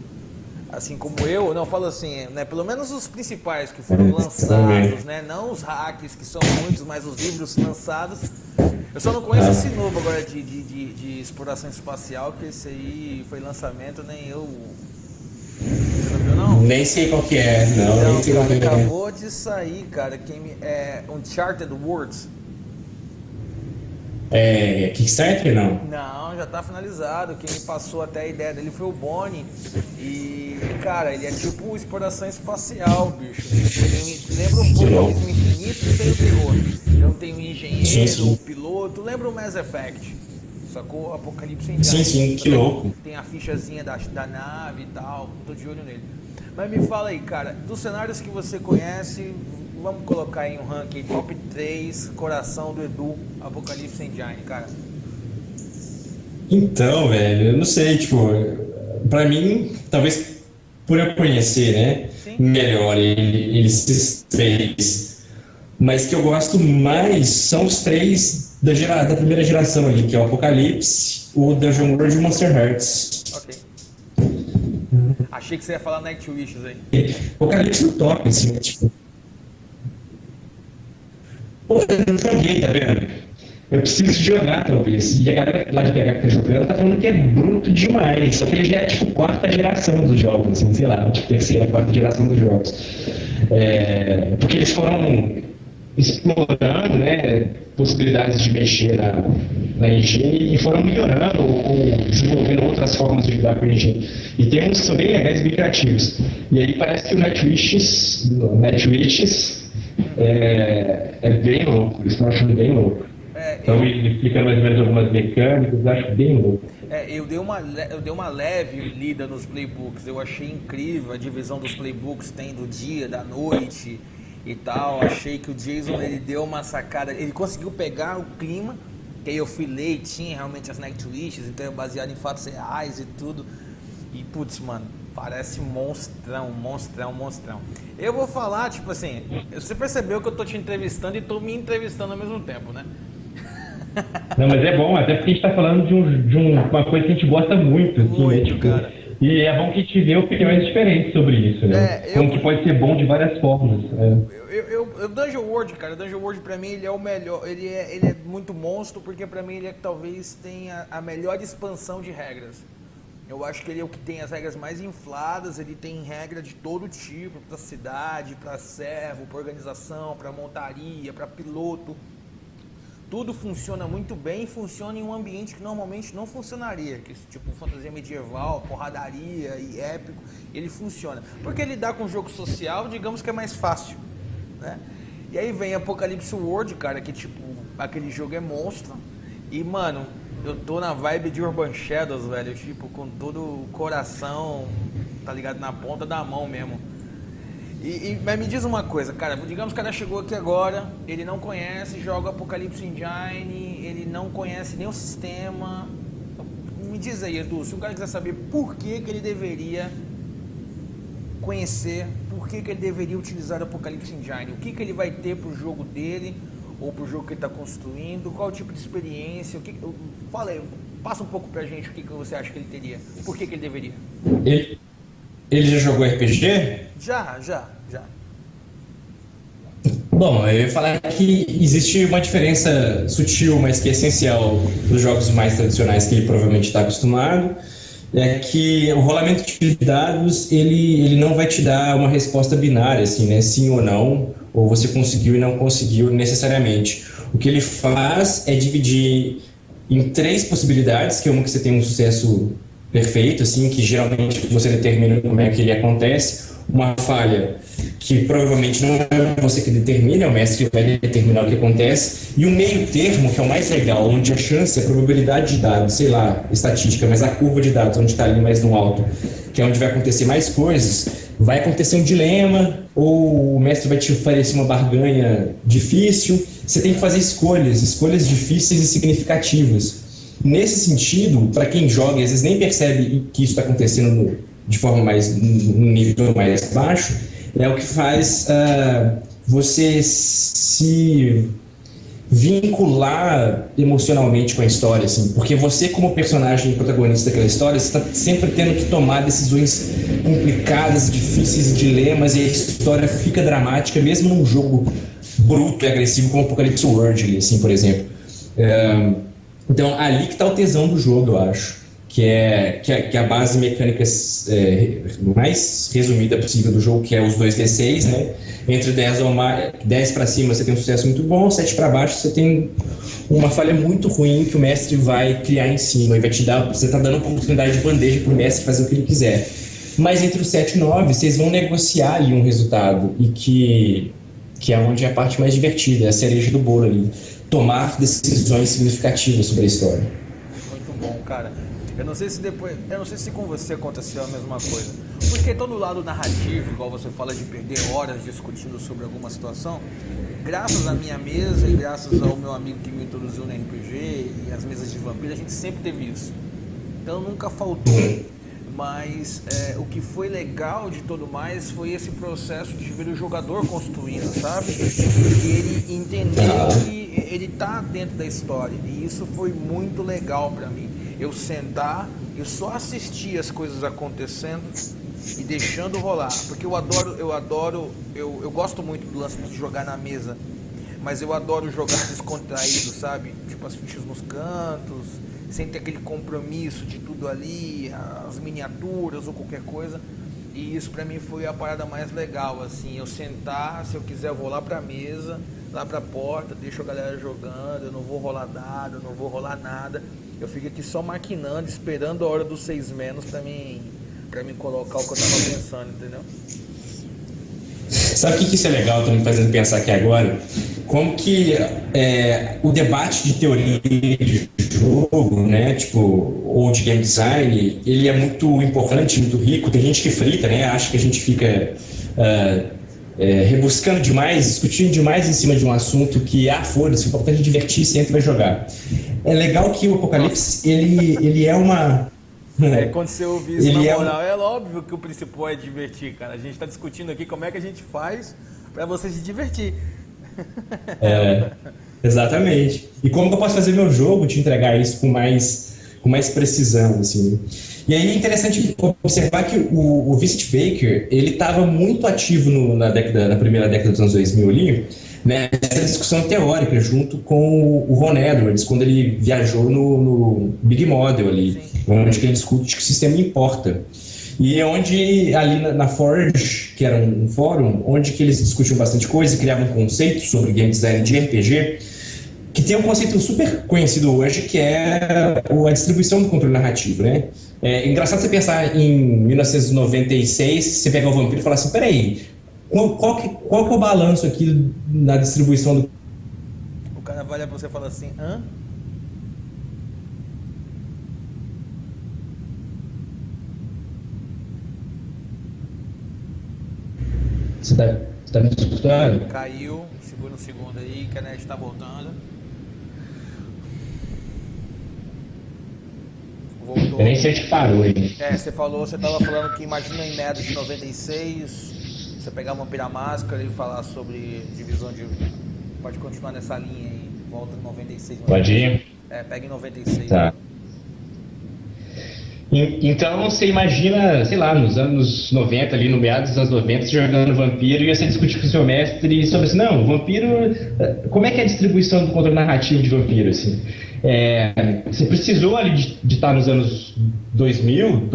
Speaker 1: assim como eu, não, falo assim, né, pelo menos os principais que foram lançados, né, não os hacks, que são muitos, mas os livros lançados. Eu só não conheço esse novo agora de exploração espacial, que esse aí foi lançamento, nem eu... Você não viu, não?
Speaker 2: Nem sei qual que é, não,
Speaker 1: Então,
Speaker 2: nem sei
Speaker 1: cara,
Speaker 2: qual que é.
Speaker 1: acabou de sair, cara, Uncharted Worlds.
Speaker 2: Kickstarter, não?
Speaker 1: Não, já tá finalizado. Quem me passou até a ideia dele foi o Bonnie. E, cara, ele é tipo exploração espacial, bicho. Ele lembra um pouco o Abismo Infinito sem o terror. Então tem o engenheiro, o piloto. Lembra o Mass Effect? Sacou? O Apocalipse Engine.
Speaker 2: Sim, que louco.
Speaker 1: Tem a fichazinha da nave e tal. Tô de olho nele. Mas me fala aí, cara, dos cenários que você conhece, vamos colocar em um ranking top 3, coração do Edu, Apocalipse Engine, cara.
Speaker 2: Então, velho, eu não sei, tipo, pra mim, talvez por eu conhecer, né,
Speaker 1: Sim.
Speaker 2: melhor esses 3, mas que eu gosto mais são os 3 da primeira geração ali, que é o Apocalipse, o Dungeon World e o Monster Hearts.
Speaker 1: Ok. Achei que você ia falar Night Wishes aí.
Speaker 2: Apocalipse no top, assim, tipo... Pô, eu não joguei, tá vendo? Eu preciso jogar, talvez. E a galera lá de PH que tá jogando tá falando que é bruto demais. Só que ele já é tipo 4ª geração dos jogos, assim, sei lá, tipo 3ª, 4ª geração dos jogos. Porque eles foram explorando, né, possibilidades de mexer na engine e foram melhorando ou desenvolvendo outras formas de lidar com a engine. E tem uns que são bem legais e bem criativos. E aí parece que o Nightwishes é bem louco, eles estão achando bem louco. Então ele explica mais ou menos algumas mecânicas, eu acho bem louco.
Speaker 1: Eu dei uma leve lida nos playbooks, eu achei incrível a divisão dos playbooks, tem do dia, da noite e tal. Achei que o Jason, ele deu uma sacada, ele conseguiu pegar o clima, que aí eu fui ler e tinha realmente as Night Wishes, então é baseado em fatos reais e tudo. E putz, mano, parece monstrão. Eu vou falar, tipo assim, você percebeu que eu tô te entrevistando e tô me entrevistando ao mesmo tempo, né?
Speaker 2: Não, mas é bom, até porque a gente tá falando de uma coisa que a gente gosta muito, assim, né? Tipo,
Speaker 1: cara.
Speaker 2: E é bom que a gente vê opiniões diferentes sobre isso, né? Como que pode ser bom de várias formas.
Speaker 1: O Dungeon World, cara, o Dungeon World pra mim ele é o melhor, ele é muito monstro, porque pra mim ele é que talvez tenha a melhor expansão de regras. Eu acho que ele é o que tem as regras mais infladas, ele tem regra de todo tipo, pra cidade, pra servo, pra organização, pra montaria, pra piloto. Tudo funciona muito bem, funciona em um ambiente que normalmente não funcionaria, que tipo fantasia medieval, porradaria e épico, ele funciona. Porque lidar com jogo social, digamos que é mais fácil, né? E aí vem Apocalypse World, cara, que tipo, aquele jogo é monstro. E, mano, eu tô na vibe de Urban Shadows, velho, tipo, com todo o coração, tá ligado, na ponta da mão mesmo. Mas me diz uma coisa, cara, digamos que o cara chegou aqui agora, ele não conhece, joga Apocalypse Engine, ele não conhece nem o sistema. Me diz aí, Edu, se o cara quiser saber por que ele deveria conhecer, por que ele deveria utilizar o Apocalypse Engine, o que ele vai ter pro jogo dele, ou pro jogo que ele está construindo, qual o tipo de experiência, fala aí, passa um pouco pra gente o que você acha que ele teria, por que ele deveria.
Speaker 2: Ele já jogou RPG?
Speaker 1: Já.
Speaker 2: Bom, eu ia falar que existe uma diferença sutil, mas que é essencial dos jogos mais tradicionais que ele provavelmente está acostumado, é que o rolamento de dados, ele não vai te dar uma resposta binária, assim, né, sim ou não, ou você conseguiu e não conseguiu necessariamente. O que ele faz é dividir em três possibilidades, que é uma que você tem um sucesso perfeito, assim, que geralmente você determina como é que ele acontece, uma falha que provavelmente não é você que determina, é o mestre que vai determinar o que acontece, e um meio termo, que é o mais legal, onde a chance, a probabilidade de dados, sei lá, estatística, mas a curva de dados, onde está ali mais no alto, que é onde vai acontecer mais coisas, vai acontecer um dilema, ou o mestre vai te oferecer uma barganha difícil, você tem que fazer escolhas difíceis e significativas. Nesse sentido, para quem joga e às vezes nem percebe que isso está acontecendo de forma mais, num nível mais baixo, é o que faz você se vincular emocionalmente com a história, assim, porque você, como personagem protagonista daquela história, você está sempre tendo que tomar decisões complicadas, difíceis, dilemas, e a história fica dramática, mesmo num jogo bruto e agressivo como Apocalypse World, assim, por exemplo. Então, ali que está o tesão do jogo, eu acho, que é a base mecânica mais resumida possível do jogo, que é os 2d6, né? Entre 10 ou mais, 10 para cima você tem um sucesso muito bom, 7 para baixo você tem uma falha muito ruim que o mestre vai criar em cima e vai te dar, você está dando oportunidade de bandeja para o mestre fazer o que ele quiser. Mas entre o 7 e 9, vocês vão negociar ali um resultado, e que é onde é a parte mais divertida, é a cereja do bolo ali. Tomar decisões significativas sobre a história.
Speaker 1: Muito bom, cara. Eu não sei se com você aconteceu a mesma coisa. Porque todo lado narrativo, igual você fala de perder horas discutindo sobre alguma situação, graças à minha mesa e graças ao meu amigo que me introduziu no RPG e as mesas de vampiro, a gente sempre teve isso. Então nunca faltou. Mas o que foi legal de tudo mais foi esse processo de ver o jogador construindo, sabe? E ele entender que ele tá dentro da história. E isso foi muito legal pra mim. Eu sentar e só assistir as coisas acontecendo e deixando rolar. Porque eu gosto muito do lance de jogar na mesa. Mas eu adoro jogar descontraído, sabe? Tipo as fichas nos cantos, sem ter aquele compromisso de tudo ali, as miniaturas ou qualquer coisa. E isso pra mim foi a parada mais legal, assim, eu sentar, se eu quiser eu vou lá pra mesa, lá pra porta, deixo a galera jogando, eu não vou rolar dado, eu não vou rolar nada. Eu fico aqui só maquinando, esperando a hora dos 6 menos pra mim colocar o que eu tava pensando, entendeu?
Speaker 2: Sabe o que isso é legal, tô me fazendo pensar aqui agora? Como que o debate de teoria de jogo, né, tipo, ou de game design, ele é muito importante, muito rico. Tem gente que frita, né, acha que a gente fica rebuscando demais, discutindo demais em cima de um assunto que, foda-se, o importante é divertir, sempre vai jogar. É legal que o Apocalipse, ele é uma...
Speaker 1: Quando você ouvir isso, na moral, é óbvio que o principal é divertir, cara. A gente tá discutindo aqui como é que a gente faz pra você se divertir.
Speaker 2: Exatamente. E como que eu posso fazer meu jogo, te entregar isso com mais precisão, assim. E aí é interessante observar que o Vincent Baker, ele estava muito ativo na primeira década dos anos 2000 ali, né, essa discussão teórica junto com o Ron Edwards, quando ele viajou no Big Model ali. Sim. Onde ele discute que o sistema importa. E é onde, ali na Forge, que era um fórum, onde que eles discutiam bastante coisa, criavam um conceito sobre game design de RPG, que tem um conceito super conhecido hoje, que é a distribuição do controle narrativo, né? É engraçado você pensar em 1996, você pegar o Vampiro e falar assim, peraí, qual que é o balanço aqui na distribuição do...
Speaker 1: O cara vai olhar pra você e fala assim, hã?
Speaker 2: Você tá me escutando?
Speaker 1: Caiu, segura um segundo aí que a net tá voltando. Voltou.
Speaker 2: Eu nem sei onde parou aí.
Speaker 1: Você tava falando que imagina em meados de 96, você pegar uma Máscara e falar sobre divisão de... Pode continuar nessa linha aí, volta em 96.
Speaker 2: Pode ir?
Speaker 1: Pega em 96.
Speaker 2: Tá. Então você imagina, sei lá, nos anos 90, ali no meados dos anos 90, jogando Vampiro, e você discute com o seu mestre sobre assim, não, Vampiro, como é que é a distribuição do controle narrativo de Vampiro, assim? Você precisou ali de estar nos anos 2000,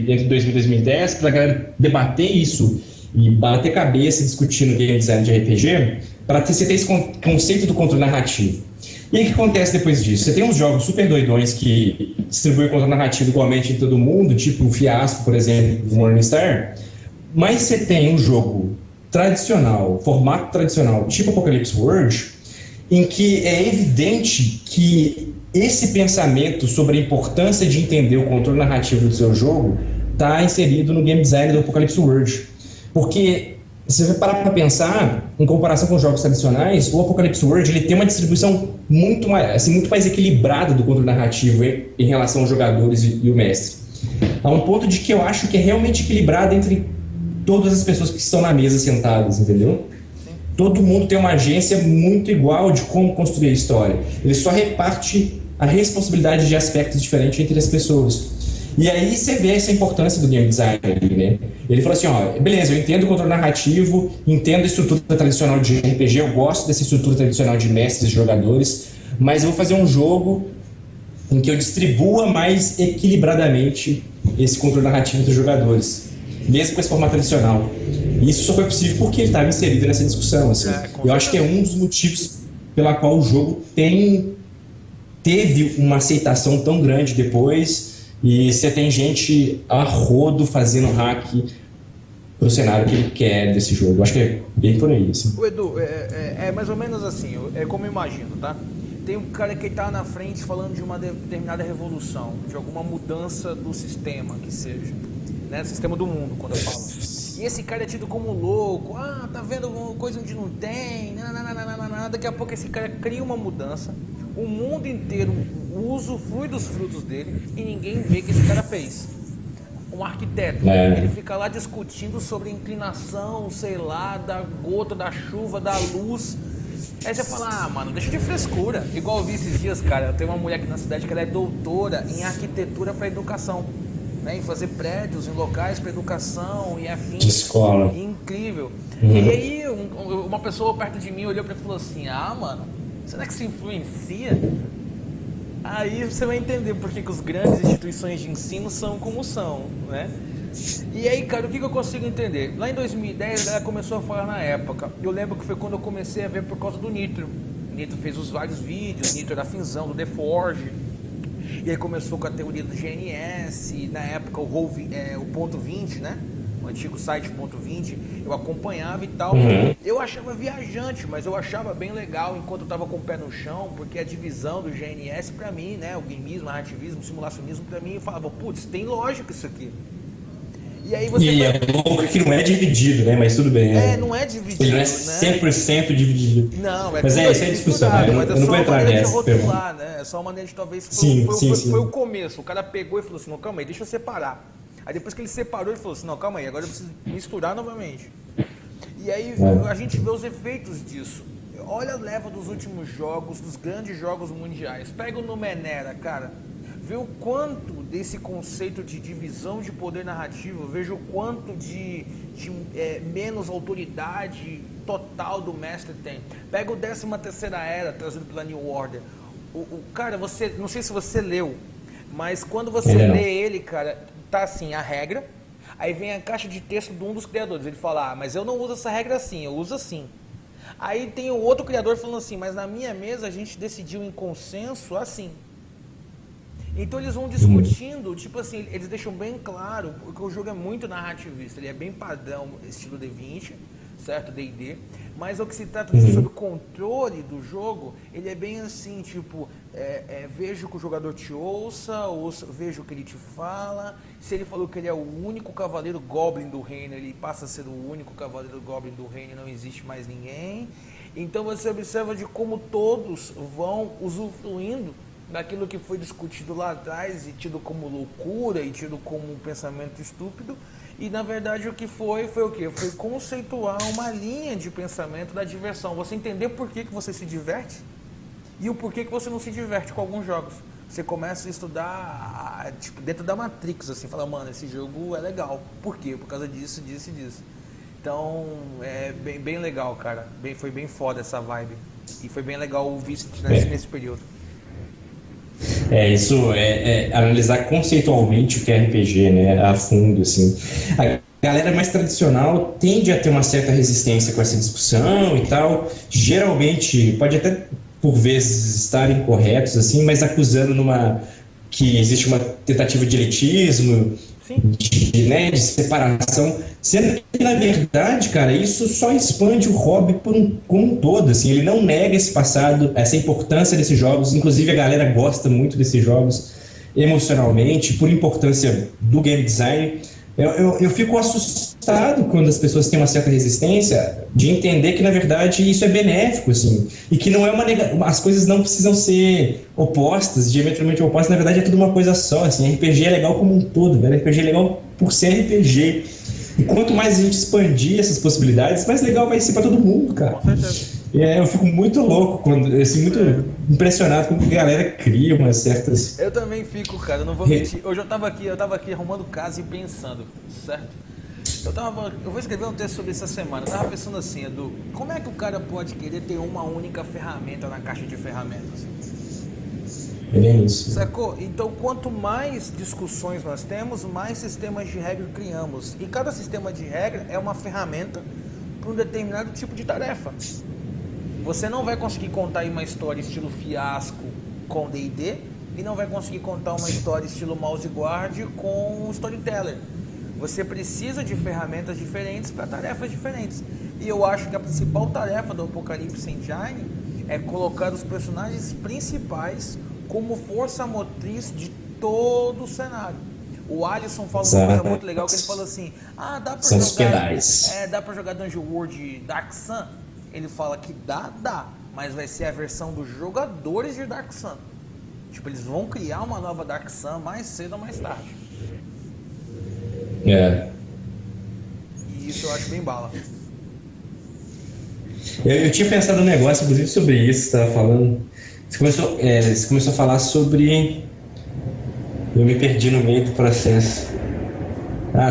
Speaker 2: entre 2000 e 2010, para a galera debater isso e bater cabeça discutindo game design de RPG para você ter esse conceito do controle narrativo. E aí o que acontece depois disso? Você tem uns jogos super doidões que distribuem o controle narrativo igualmente em todo mundo, tipo o Fiasco, por exemplo, do Morningstar, mas você tem um jogo tradicional, formato tradicional, tipo Apocalypse World, em que é evidente que esse pensamento sobre a importância de entender o controle narrativo do seu jogo está inserido no game design do Apocalypse World. Porque, se você parar para pensar, em comparação com os jogos tradicionais, o Apocalypse World ele tem uma distribuição muito mais equilibrada do controle narrativo em relação aos jogadores e o mestre. A um ponto de que eu acho que é realmente equilibrado entre todas as pessoas que estão na mesa sentadas, entendeu? Todo mundo tem uma agência muito igual de como construir a história. Ele só reparte a responsabilidade de aspectos diferentes entre as pessoas. E aí você vê essa importância do game design ali, né? Ele falou assim, ó, beleza, eu entendo o controle narrativo, entendo a estrutura tradicional de RPG, eu gosto dessa estrutura tradicional de mestres e jogadores, mas eu vou fazer um jogo em que eu distribua mais equilibradamente esse controle narrativo entre os jogadores, mesmo com esse formato tradicional. E isso só foi possível porque ele estava inserido nessa discussão, assim. Eu acho que é um dos motivos pela qual o jogo teve uma aceitação tão grande depois, e você tem gente a rodo fazendo hack pro cenário que ele quer desse jogo. Eu acho que é bem por aí, assim.
Speaker 1: O Edu, é mais ou menos assim, é como eu imagino, tá? Tem um cara que tá na frente falando de uma determinada revolução, de alguma mudança do sistema, que seja, né? Sistema do mundo, quando eu falo. E esse cara é tido como louco, tá vendo alguma coisa onde não tem, daqui a pouco esse cara cria uma mudança, o mundo inteiro usufrui dos frutos dele e ninguém vê que esse cara fez. Um arquiteto, ele fica lá discutindo sobre a inclinação, sei lá, da gota, da chuva, da luz. Aí você fala, mano, deixa de frescura. Igual eu vi esses dias, cara, eu tenho uma mulher aqui na cidade que ela é doutora em arquitetura para educação, né, em fazer prédios, em locais para educação e afins.
Speaker 2: De escola.
Speaker 1: Incrível. E aí uma pessoa perto de mim olhou para mim e falou assim, mano, será que isso influencia? Aí você vai entender por que as grandes instituições de ensino são como são, né? E aí, cara, o que eu consigo entender? Lá em 2010, a galera começou a falar na época. Eu lembro que foi quando eu comecei a ver por causa do Nitro. O Nitro fez os vários vídeos, o Nitro era finzão do The Forge. E aí começou com a teoria do GNS, na época o ponto 20, né? O antigo site ponto 20, eu acompanhava e tal. Eu achava viajante, mas eu achava bem legal enquanto eu tava com o pé no chão, porque a divisão do GNS pra mim, né? O gameismo, narrativismo, simulacionismo pra mim, eu falava, putz, tem lógica isso aqui. E aí você
Speaker 2: é louco que não é dividido, né? Mas tudo bem.
Speaker 1: Não é dividido,
Speaker 2: ele não é
Speaker 1: né?
Speaker 2: 100% dividido.
Speaker 1: Não,
Speaker 2: mas isso é discussão, né?
Speaker 1: Mas
Speaker 2: eu não vou entrar nessa.
Speaker 1: Rotular, né? É só uma maneira de talvez... Foi o começo. O cara pegou e falou assim, não, calma aí, deixa eu separar. Aí depois que ele separou, ele falou assim, não, calma aí, agora eu preciso misturar novamente. E aí a gente vê os efeitos disso. Olha a leva dos últimos jogos, dos grandes jogos mundiais. Pega o Numenera, cara. Vê o quanto desse conceito de divisão de poder narrativo, veja o quanto de menos autoridade total do mestre tem. Pega o 13ª Era, trazido pela New Order. Cara, você, não sei se você leu, mas quando você lê ele, cara, tá assim, a regra, aí vem a caixa de texto de um dos criadores, ele fala, mas eu não uso essa regra assim, eu uso assim. Aí tem o outro criador falando assim, mas na minha mesa a gente decidiu em consenso assim. Então eles vão discutindo, tipo assim, eles deixam bem claro, porque o jogo é muito narrativista, ele é bem padrão, estilo D20, certo? D&D, mas o que se trata sobre o controle do jogo, ele é bem assim, tipo, veja que o jogador te ouça, veja o que ele te fala, se ele falou que ele é o único cavaleiro Goblin do reino, ele passa a ser o único cavaleiro Goblin do reino e não existe mais ninguém. Então você observa de como todos vão usufruindo daquilo que foi discutido lá atrás e tido como loucura e tido como um pensamento estúpido, e na verdade o que foi o quê? Foi conceituar uma linha de pensamento da diversão, você entender por que você se diverte e o porquê que você não se diverte com alguns jogos. Você começa a estudar tipo, dentro da Matrix, assim, fala, mano, esse jogo é legal, por quê? Por causa disso, disso e disso. Então é bem legal, cara, foi bem foda essa vibe, e foi bem legal ouvir isso nesse período.
Speaker 2: Isso é analisar conceitualmente o que é RPG, né, a fundo, assim. galera mais tradicional tende a ter uma certa resistência com essa discussão e tal. Geralmente, pode até por vezes estarem corretos, assim, mas acusando que existe uma tentativa de elitismo, né, de separação, sendo que, na verdade, cara, isso só expande o hobby como um todo, assim, ele não nega esse passado, essa importância desses jogos, inclusive a galera gosta muito desses jogos emocionalmente, por importância do game design. Eu fico assustado quando as pessoas têm uma certa resistência de entender que, na verdade, isso é benéfico, assim, e que não é as coisas não precisam ser opostas, diametralmente opostas, na verdade é tudo uma coisa só, assim, RPG é legal como um todo, velho, RPG é legal por ser RPG. E quanto mais a gente expandir essas possibilidades, mais legal vai ser para todo mundo, cara.
Speaker 1: Com certeza.
Speaker 2: Eu fico muito louco, assim, muito impressionado com que a galera cria umas certas...
Speaker 1: Eu também fico, cara, eu não vou mentir. Hoje eu tava aqui arrumando casa e pensando, certo? Eu vou escrever um texto sobre isso essa semana. Eu tava pensando assim, Edu, como é que o cara pode querer ter uma única ferramenta na caixa de ferramentas?
Speaker 2: É isso.
Speaker 1: Sacou? Então, quanto mais discussões nós temos, mais sistemas de regra criamos. E cada sistema de regra é uma ferramenta para um determinado tipo de tarefa. Você não vai conseguir contar uma história estilo Fiasco com D&D e não vai conseguir contar uma história estilo Mouse Guard com Storyteller. Você precisa de ferramentas diferentes para tarefas diferentes. E eu acho que a principal tarefa do Apocalypse Engine é colocar os personagens principais como força motriz de todo o cenário. O Alisson falou uma coisa muito legal, que ele falou assim, dá pra jogar Dungeon World Dark Sun? Ele fala que dá, mas vai ser a versão dos jogadores de Dark Sun. Tipo, eles vão criar uma nova Dark Sun mais cedo ou mais tarde. E isso eu acho bem bala.
Speaker 2: Eu tinha pensado um negócio, inclusive, sobre isso que você estava falando. Você começou a falar sobre... Eu me perdi no meio do processo.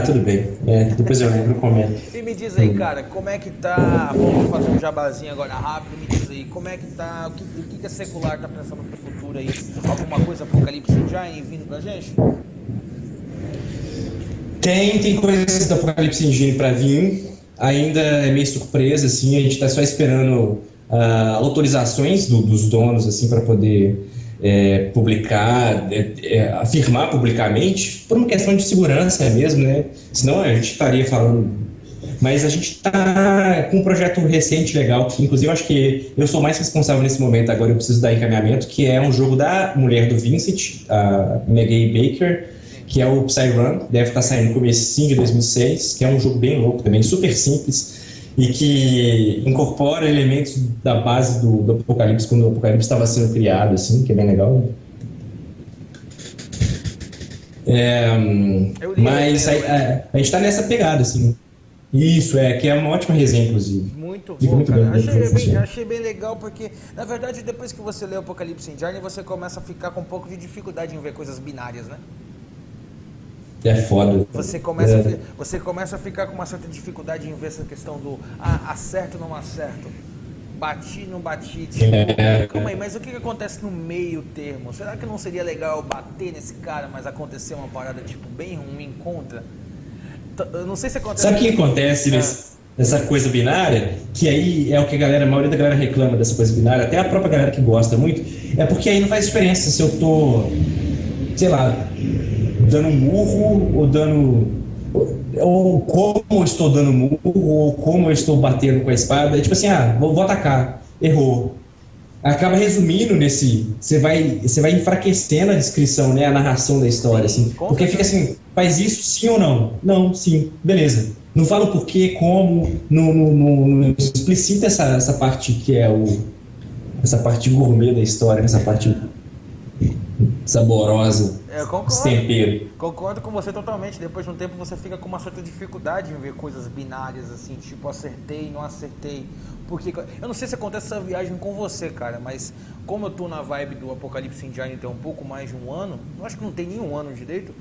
Speaker 2: Tudo bem. Depois eu lembro e comento.
Speaker 1: E me diz aí, cara, como é que tá... Vamos fazer um jabazinho agora rápido. Me diz aí, como é que tá... O que a Secular tá pensando pro futuro aí? Alguma coisa Apocalypse Engine vindo pra gente?
Speaker 2: Tem coisas do Apocalypse Engine para vir, ainda é meio surpresa, assim, a gente está só esperando autorizações dos donos, assim, para poder publicar, afirmar publicamente, por uma questão de segurança mesmo, né? Senão a gente estaria falando. Mas a gente está com um projeto recente, legal, que inclusive eu acho que eu sou mais responsável nesse momento, agora eu preciso dar encaminhamento, que é um jogo da mulher do Vincent, a Megan Baker, que é o Psyrun, deve estar saindo no comecinho de 2006, que é um jogo bem louco também, super simples, e que incorpora elementos da base do Apocalipse, quando o Apocalipse estava sendo criado, assim, que é bem legal. Mas a gente está nessa pegada, assim. Isso, que é uma ótima resenha, inclusive.
Speaker 1: Muito bom, cara. Achei bem legal, porque, na verdade, depois que você lê o Apocalypse Engine, você começa a ficar com um pouco de dificuldade em ver coisas binárias, né?
Speaker 2: É foda.
Speaker 1: Você começa a ficar com uma certa dificuldade em ver essa questão do acerto ou não acerto, bati, não bati, tipo, calma aí, mas o que acontece no meio termo? Será que não seria legal bater nesse cara, mas acontecer uma parada tipo bem ruim contra? Eu não sei se acontece...
Speaker 2: Sabe o que acontece nessa coisa binária? Que aí é o que a maioria da galera reclama dessa coisa binária, até a própria galera que gosta muito, é porque aí não faz diferença se eu tô, sei lá, dando um murro ou como eu estou dando murro ou como eu estou batendo com a espada. É tipo assim, vou atacar, errou. Acaba resumindo nesse... Você vai enfraquecendo a descrição, né, a narração da história, assim, porque fica assim, faz isso sim ou não? Não, sim, beleza. Não fala o porquê, como, não explicita essa parte que é essa parte gourmet da história, essa parte saborosa, esse tempero.
Speaker 1: Concordo com você totalmente. Depois de um tempo você fica com uma certa dificuldade em ver coisas binárias, assim, tipo acertei, não acertei. Porque eu não sei se acontece essa viagem com você, cara, mas como eu tô na vibe do Apocalypse Engine tem um pouco mais de um ano, eu acho que não tem nem um ano direito.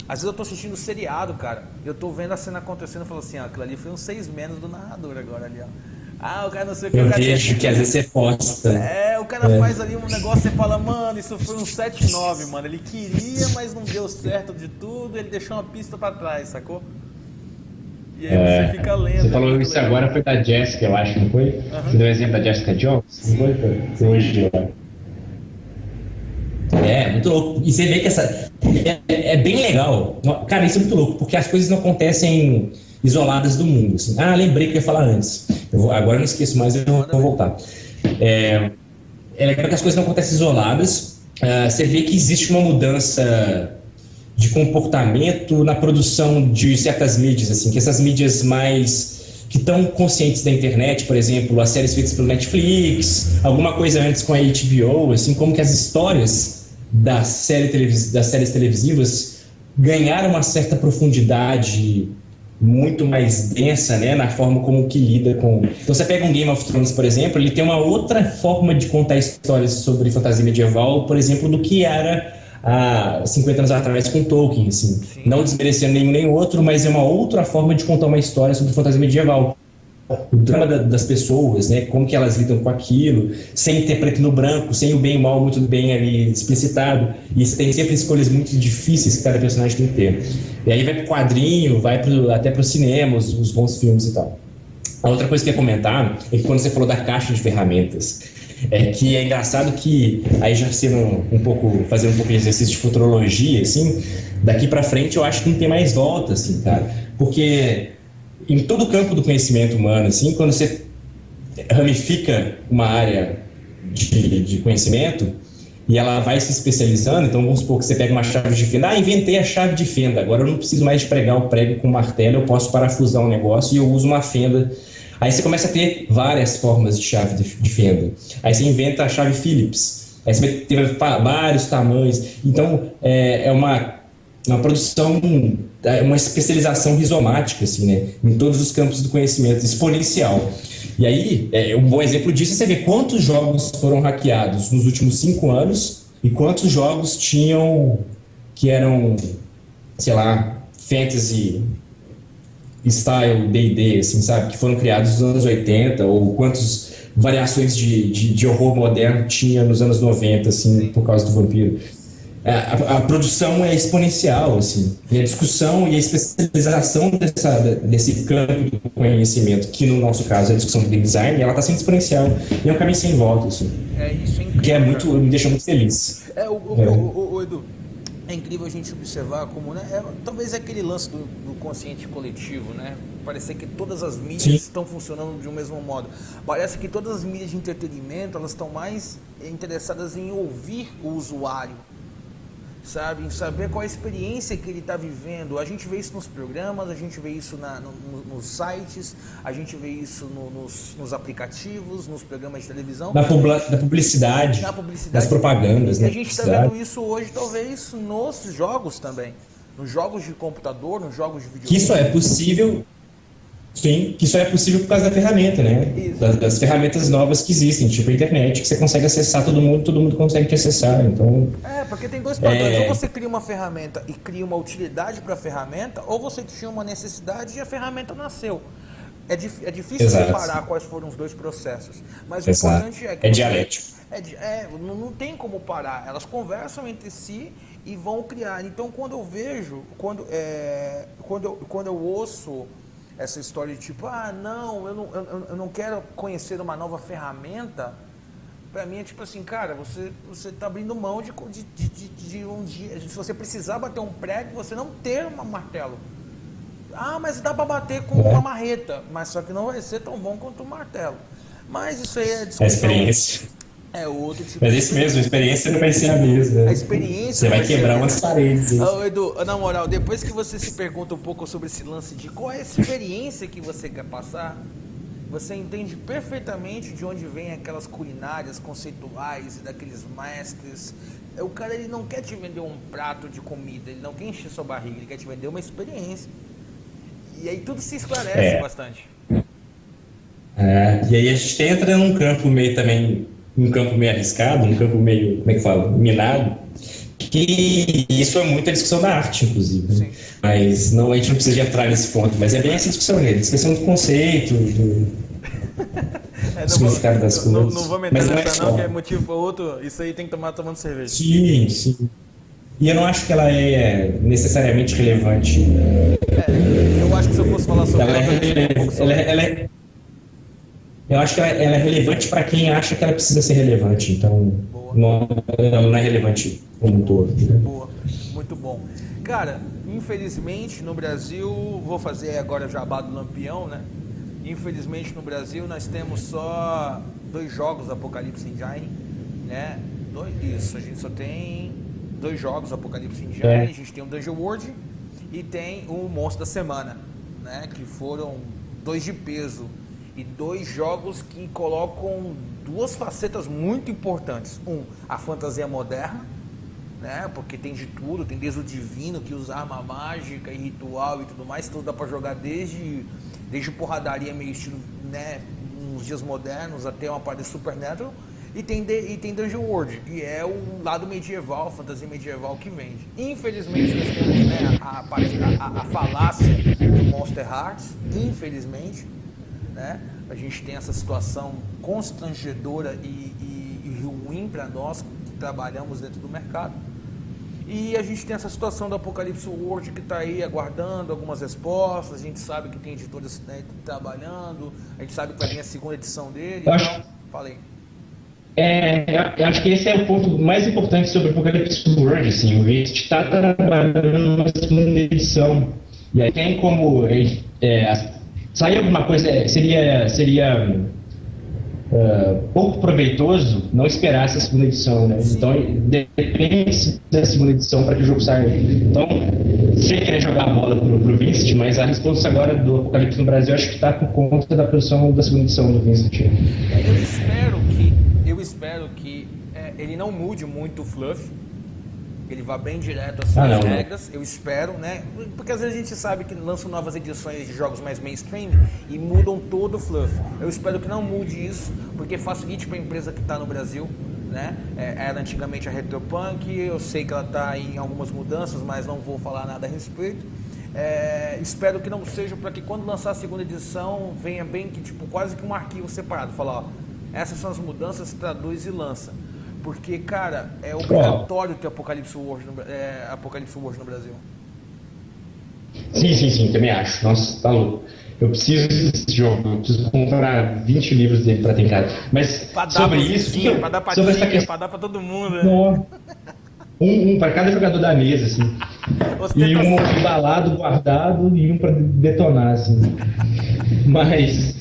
Speaker 1: Às vezes eu tô assistindo seriado, cara, eu tô vendo a cena acontecendo e falo assim, aquilo ali foi um 6 menos do narrador agora ali, ó. O cara não sei o que.
Speaker 2: Eu vejo que às vezes você posta.
Speaker 1: O cara faz ali um negócio e fala, mano, isso foi um 7-9, mano. Ele queria, mas não deu certo de tudo, ele deixou uma pista pra trás, sacou? E aí você fica lendo.
Speaker 3: Você falou isso agora, foi da Jessica, eu acho, não foi? Você deu o exemplo da Jessica Jones? Não foi? Foi hoje, ó.
Speaker 2: Muito louco. E você vê que é bem legal. Cara, isso é muito louco, porque as coisas não acontecem isoladas do mundo. Assim. Lembrei que eu ia falar antes. Agora eu não esqueço mais, eu vou voltar. É legal que as coisas não acontecem isoladas. Você vê que existe uma mudança de comportamento na produção de certas mídias, assim, que essas mídias mais que estão conscientes da internet, por exemplo, as séries feitas pelo Netflix, alguma coisa antes com a HBO, assim, como que as histórias das séries televisivas ganharam uma certa profundidade muito mais densa, né, na forma como que lida com... Então você pega um Game of Thrones, por exemplo, ele tem uma outra forma de contar histórias sobre fantasia medieval, por exemplo, do que era há 50 anos atrás com Tolkien, assim. Não desmerecendo nenhum nem outro, mas é uma outra forma de contar uma história sobre fantasia medieval. O drama das pessoas, né, como que elas lidam com aquilo, sem ter preto no branco, sem o bem e o mal muito bem ali explicitado, e você tem sempre escolhas muito difíceis que cada personagem tem que ter. E aí vai pro quadrinho, vai até pro cinema, os bons filmes e tal. A outra coisa que eu ia comentar é que quando você falou da caixa de ferramentas, que é engraçado que, aí já sendo fazendo um pouco de exercício de futurologia, assim, daqui para frente eu acho que não tem mais volta, assim, cara, porque em todo o campo do conhecimento humano, assim, quando você ramifica uma área de conhecimento e ela vai se especializando, então vamos supor que você pega uma chave de fenda, inventei a chave de fenda, agora eu não preciso mais de pregar o prego com martelo, eu posso parafusar um negócio e eu uso uma fenda. Aí você começa a ter várias formas de chave de fenda. Aí você inventa a chave Phillips. Aí você vai ter vários tamanhos. Então, é uma produção, uma especialização rizomática, assim, né? Em todos os campos do conhecimento, exponencial. E aí, um bom exemplo disso é você ver quantos jogos foram hackeados nos últimos 5 anos e quantos jogos tinham que eram, sei lá, fantasy style D&D, assim, sabe, que foram criados nos anos 80, ou quantas variações de horror moderno tinha nos anos 90, assim, por causa do vampiro. A produção é exponencial, assim, e a discussão e a especialização desse campo do conhecimento, que no nosso caso é a discussão do game design, ela está sendo exponencial, e é um caminho sem volta, assim.
Speaker 1: Isso é incrível.
Speaker 2: Que me deixa muito feliz.
Speaker 1: O Edu, é incrível a gente observar como, né, talvez é aquele lance do consciente coletivo, né? Parecer que todas as mídias estão funcionando de um mesmo modo. Parece que todas as mídias de entretenimento, elas estão mais interessadas em ouvir o usuário, sabe? Em saber qual a experiência que ele está vivendo. A gente vê isso nos programas, a gente vê isso nos sites, a gente vê isso nos aplicativos, nos programas de televisão.
Speaker 2: Na publicidade, nas propagandas.
Speaker 1: E a gente está vendo isso hoje, talvez, nos jogos também. Nos jogos de computador, nos jogos de videogame.
Speaker 2: Que isso é possível... Sim, que só é possível por causa da ferramenta, né? Das ferramentas novas que existem, tipo a internet, que você consegue acessar todo mundo consegue te acessar, então...
Speaker 1: porque tem dois padrões, ou você cria uma ferramenta e cria uma utilidade para a ferramenta, ou você tinha uma necessidade e a ferramenta nasceu. É difícil separar quais foram os dois processos, mas o importante é que...
Speaker 2: É dialético.
Speaker 1: Não tem como parar, elas conversam entre si e vão criar. Então, quando eu vejo, quando eu ouço essa história de tipo, eu não quero conhecer uma nova ferramenta, pra mim é tipo assim, cara, você tá abrindo mão de um dia, se você precisar bater um prego, você não ter um martelo. Mas dá pra bater com uma marreta, mas só que não vai ser tão bom quanto o martelo. Mas isso aí é discussão.
Speaker 2: A experiência.
Speaker 1: É outro tipo.
Speaker 2: Mas isso mesmo, a experiência não vai ser a mesma.
Speaker 1: A experiência
Speaker 2: você vai quebrar umas paredes.
Speaker 1: Edu, na moral, depois que você se pergunta um pouco sobre esse lance de qual é a experiência que você quer passar, você entende perfeitamente de onde vem aquelas culinárias conceituais e daqueles mestres. O cara, ele não quer te vender um prato de comida, ele não quer encher sua barriga, ele quer te vender uma experiência. E aí tudo se esclarece bastante.
Speaker 2: E aí a gente entra num campo meio também... um campo meio arriscado, um campo meio, como é que fala, minado, que isso é muita discussão da arte, inclusive. Sim. Mas não, a gente não precisa entrar nesse ponto, mas é bem essa discussão, né? Discussão do conceito, do significado das coisas.
Speaker 1: Não vou meter nessa não, que é motivo para outro, isso aí tem que tomar tomando cerveja.
Speaker 2: Sim. e eu não acho que ela é necessariamente relevante.
Speaker 1: Eu acho que se eu fosse falar sobre
Speaker 2: eu acho que ela é relevante para quem acha que ela precisa ser relevante, então ela não é relevante como um todo.
Speaker 1: Boa, muito bom. Cara, infelizmente no Brasil, vou fazer agora jabá do Lampião, né? Infelizmente no Brasil nós temos só 2 jogos do Apocalipse Engine, né? Isso, a gente só tem 2 jogos do Apocalipse Engine, a gente tem o Dungeon World e tem o Monstro da Semana, né? Que foram 2 de peso e 2 jogos que colocam 2 facetas muito importantes. A fantasia moderna, né? Porque tem de tudo, tem desde o divino que usa arma mágica e ritual e tudo mais, tudo dá pra jogar desde porradaria meio estilo, né, nos dias modernos até uma parte de Supernatural, e tem Dungeon World, que é o lado medieval, fantasia medieval que vende. Infelizmente nós temos, né, a falácia do Monster Hearts, infelizmente, né? A gente tem essa situação constrangedora e ruim para nós que trabalhamos dentro do mercado. E a gente tem essa situação do Apocalipse World que está aí aguardando algumas respostas. A gente sabe que tem editores, né, trabalhando, a gente sabe que vai vir a 2ª edição dele. Então, falei.
Speaker 3: Eu acho que esse é o ponto mais importante sobre o Apocalipse World. Assim, o Vince está trabalhando numa 2ª edição. E aí tem como sair alguma coisa, seria pouco proveitoso não esperar essa 2ª edição, né? Então depende da 2ª edição para que o jogo saia. Então, sem querer jogar a bola pro Vincent, mas a resposta agora do Apocalipse no Brasil acho que está por conta da produção da 2ª edição do Vincent.
Speaker 1: Eu espero que ele não mude muito o fluff, ele vá bem direto assim nas regras, eu espero, né? Porque às vezes a gente sabe que lançam novas edições de jogos mais mainstream e mudam todo o fluff. Eu espero que não mude isso, porque facilite para a empresa que está no Brasil, né? Era antigamente a Retropunk, eu sei que ela está em algumas mudanças, mas não vou falar nada a respeito. Espero que não seja, para que quando lançar a 2ª edição venha bem que tipo quase que um arquivo separado, falar, ó, essas são as mudanças, traduz e lança. Porque, cara, é obrigatório ter Apocalipse World no Brasil.
Speaker 3: Sim, também acho. Nossa, tá louco. Eu preciso desse jogo, eu preciso comprar 20 livros dele pra ter em casa. Mas sobre isso,
Speaker 1: pra dar pra sobre essa questão, pra dar pra todo mundo, né?
Speaker 3: Um para cada jogador da mesa, assim. E um embalado, guardado e um pra detonar, assim. Mas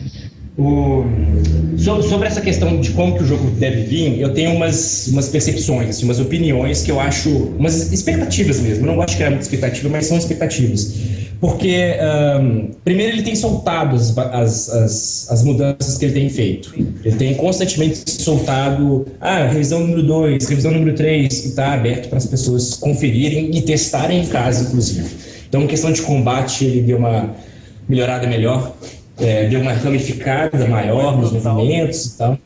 Speaker 3: sobre essa questão de como que o jogo deve vir, eu tenho umas percepções, assim, umas opiniões que eu acho, umas expectativas mesmo. Eu não gosto de criar muita expectativa, mas são expectativas. Porque, primeiro, ele tem soltado as mudanças que ele tem feito. Ele tem constantemente soltado, revisão número 2, revisão número 3, e está aberto para as pessoas conferirem e testarem em casa, inclusive. Então, em questão de combate, ele deu uma melhorada melhor. Deu uma ramificada maior nos movimentos e tal.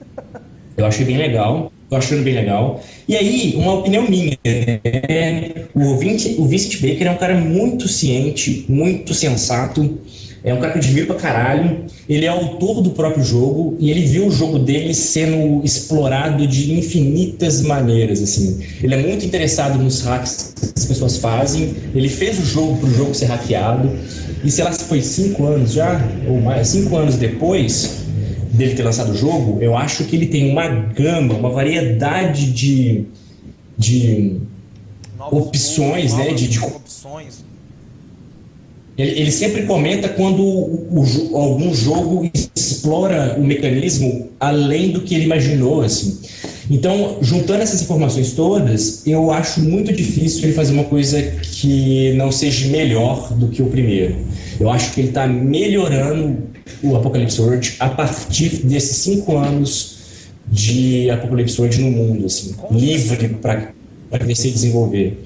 Speaker 3: Eu achei bem legal, tô achando bem legal. E aí, uma opinião minha, né? O Vincent Baker é um cara muito ciente, muito sensato, é um cara que eu admiro pra caralho. Ele é autor do próprio jogo e ele viu o jogo dele sendo explorado de infinitas maneiras, assim. Ele é muito interessado nos hacks que as pessoas fazem, ele fez o jogo pro jogo ser hackeado. E sei lá se foi 5 anos já, ou mais, 5 anos depois dele ter lançado o jogo, eu acho que ele tem uma gama, uma variedade de opções, né? De opções. Ele sempre comenta quando algum jogo explora o mecanismo além do que ele imaginou, assim. Então, juntando essas informações todas, eu acho muito difícil ele fazer uma coisa que não seja melhor do que o primeiro. Eu acho que ele está melhorando o Apocalipse World a partir desses 5 anos de Apocalipse World no mundo, assim, livre para crescer e desenvolver.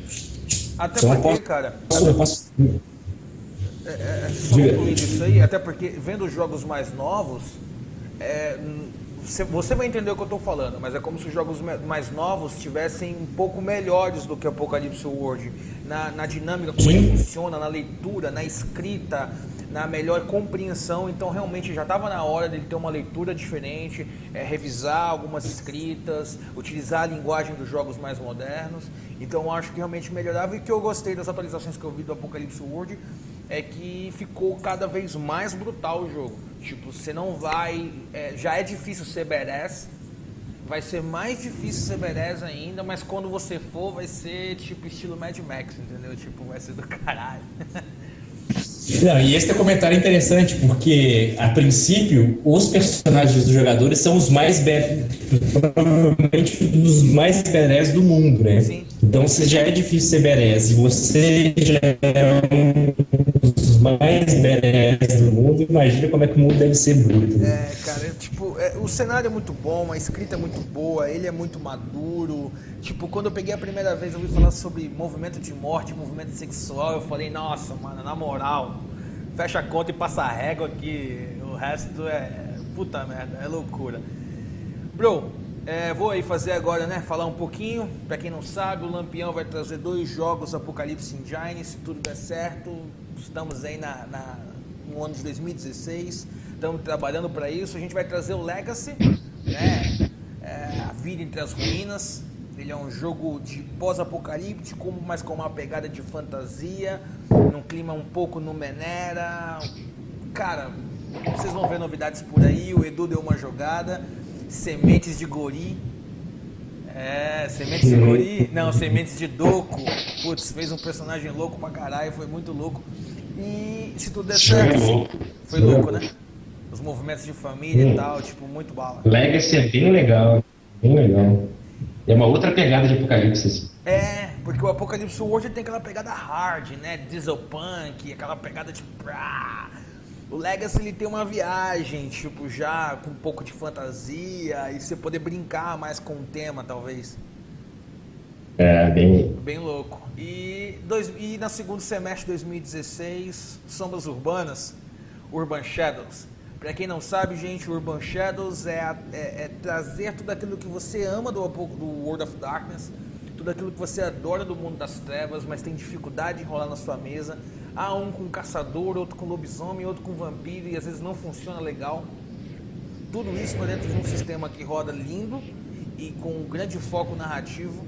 Speaker 1: Até então, porque, cara... Só concluir isso aí, até porque vendo os jogos mais novos, você vai entender o que eu estou falando, mas é como se os jogos mais novos estivessem um pouco melhores do que Apocalipse World, na dinâmica, como ele funciona, na leitura, na escrita, na melhor compreensão, então realmente já estava na hora dele ter uma leitura diferente, revisar algumas escritas, utilizar a linguagem dos jogos mais modernos. Então eu acho que realmente melhorava, e o que eu gostei das atualizações que eu vi do Apocalypse World é que ficou cada vez mais brutal o jogo. Tipo, você não vai... já é difícil ser badass, vai ser mais difícil ser badass ainda, mas quando você for, vai ser tipo estilo Mad Max, entendeu? Tipo, vai ser do caralho.
Speaker 3: Não, e esse teu comentário é interessante, porque a princípio os personagens dos jogadores são os mais provavelmente os mais badass do mundo, né?
Speaker 1: Sim.
Speaker 3: Então, se já é difícil ser badass e você já é um dos mais badass do mundo, imagina como é que o mundo deve ser bruto. Né?
Speaker 1: Cara, tipo, o cenário é muito bom, a escrita é muito boa, ele é muito maduro. Tipo, quando eu peguei a primeira vez, eu ouvi falar sobre movimento de morte, movimento sexual, eu falei, nossa, mano, na moral, fecha a conta e passa a régua que o resto é puta merda, é loucura. Bro, vou aí fazer agora, né, falar um pouquinho. Pra quem não sabe, o Lampião vai trazer 2 jogos Apocalypse Engine, se tudo der certo. Estamos aí no ano de 2016, estamos trabalhando para isso. A gente vai trazer o Legacy, né, a vida entre as ruínas. Ele é um jogo de pós-apocalíptico, mas com uma pegada de fantasia, num clima um pouco Numenera. Cara, vocês vão ver novidades por aí. O Edu deu uma jogada. Sementes de Gori. Sementes de Gori. Não, Sementes de Doku. Putz, fez um personagem louco pra caralho, foi muito louco. E se tudo der certo, foi louco, né? Os movimentos de família e tal, tipo, muito bala.
Speaker 3: Legacy é bem legal, bem legal. É uma outra pegada de Apocalipse, assim.
Speaker 1: Porque o Apocalypse World tem aquela pegada hard, né? Diesel punk, aquela pegada de... O Legacy, ele tem uma viagem, tipo, já com um pouco de fantasia, e você poder brincar mais com o tema, talvez.
Speaker 3: Bem
Speaker 1: louco. E no segundo semestre de 2016, Sombras Urbanas, Urban Shadows. Pra quem não sabe, gente, Urban Shadows é trazer tudo aquilo que você ama do World of Darkness, tudo aquilo que você adora do mundo das trevas, mas tem dificuldade de rolar na sua mesa. Há um com caçador, outro com lobisomem, outro com vampiro, e às vezes não funciona legal. Tudo isso dentro de um sistema que roda lindo e com um grande foco narrativo.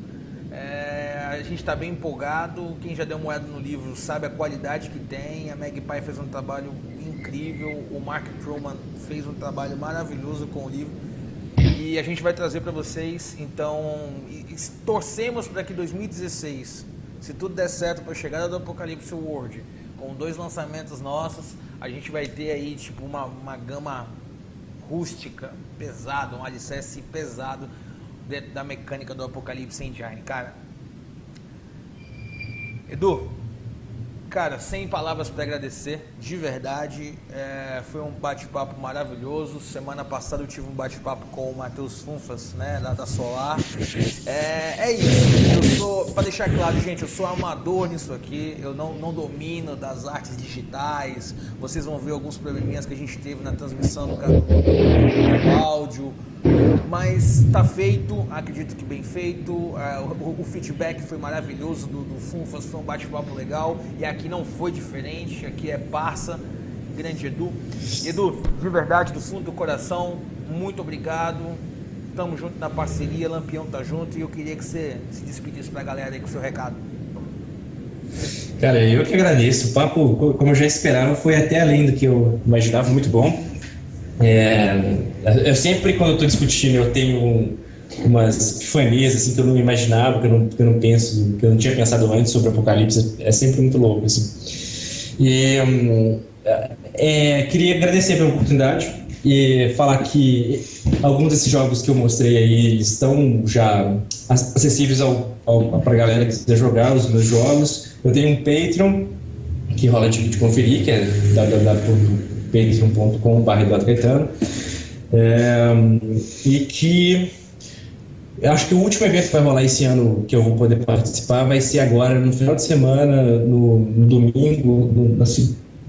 Speaker 1: A gente está bem empolgado. Quem já deu uma olhada no livro sabe a qualidade que tem. A Magpie fez um trabalho incrível, o Mark Truman fez um trabalho maravilhoso com o livro, e a gente vai trazer para vocês. Então, torcemos para que 2016, se tudo der certo, para a chegada do Apocalypse World, com 2 lançamentos nossos, a gente vai ter aí tipo uma gama rústica, pesada, um alicerce pesado dentro da mecânica do Apocalypse Engine. Cara, Edu, cara, sem palavras para agradecer, de verdade. Foi um bate-papo maravilhoso. Semana passada eu tive um bate-papo com o Matheus Funfas, né, da Solar. Isso. Para deixar claro, gente, eu sou amador nisso aqui. Eu não domino das artes digitais. Vocês vão ver alguns probleminhas que a gente teve na transmissão do áudio. Mas tá feito, acredito que bem feito. O feedback foi maravilhoso do Funfas, foi um bate-papo legal. E aqui não foi diferente, aqui é parça, grande Edu. Edu, de verdade, do fundo do coração, muito obrigado. Tamo junto na parceria, Lampião tá junto, e eu queria que você se despedisse pra galera aí com o seu recado.
Speaker 3: Cara, eu que agradeço. O papo, como eu já esperava, foi até além do que eu imaginava, muito bom. Eu sempre, quando eu tô discutindo, eu tenho umas epifanias assim, que eu não imaginava, que eu não penso, que eu não tinha pensado antes sobre o Apocalipse. É sempre muito louco, assim. E queria agradecer pela oportunidade e falar que alguns desses jogos que eu mostrei aí estão já acessíveis para a galera que quiser jogar os meus jogos. Eu tenho um Patreon que rola de conferir, que é www.patreon.com/eduardocaetano, e que eu acho que o último evento que vai rolar esse ano que eu vou poder participar vai ser agora no final de semana, no domingo,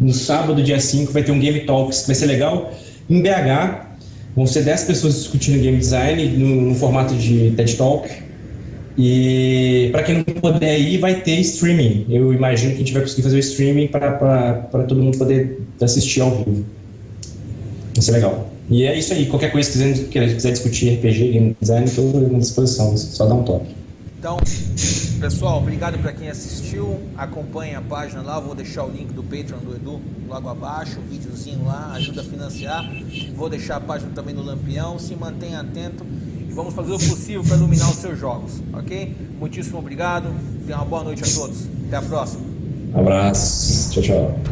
Speaker 3: no sábado, dia 5, vai ter um Game Talks que vai ser legal em BH. Vão ser 10 pessoas discutindo game design no formato de TED Talk. E para quem não puder ir, vai ter streaming. Eu imagino que a gente vai conseguir fazer o streaming para todo mundo poder assistir ao vivo. Vai ser legal. E é isso aí. Qualquer coisa que quiser discutir RPG, game design, estou à disposição. Só dá um toque.
Speaker 1: Então, pessoal, obrigado para quem assistiu. Acompanhe a página lá. Vou deixar o link do Patreon do Edu logo abaixo. O videozinho lá ajuda a financiar. Vou deixar a página também no Lampião. Se mantenha atento. E vamos fazer o possível para iluminar os seus jogos, ok? Muitíssimo obrigado, tenha uma boa noite a todos, até a próxima.
Speaker 2: Abraço, tchau, tchau.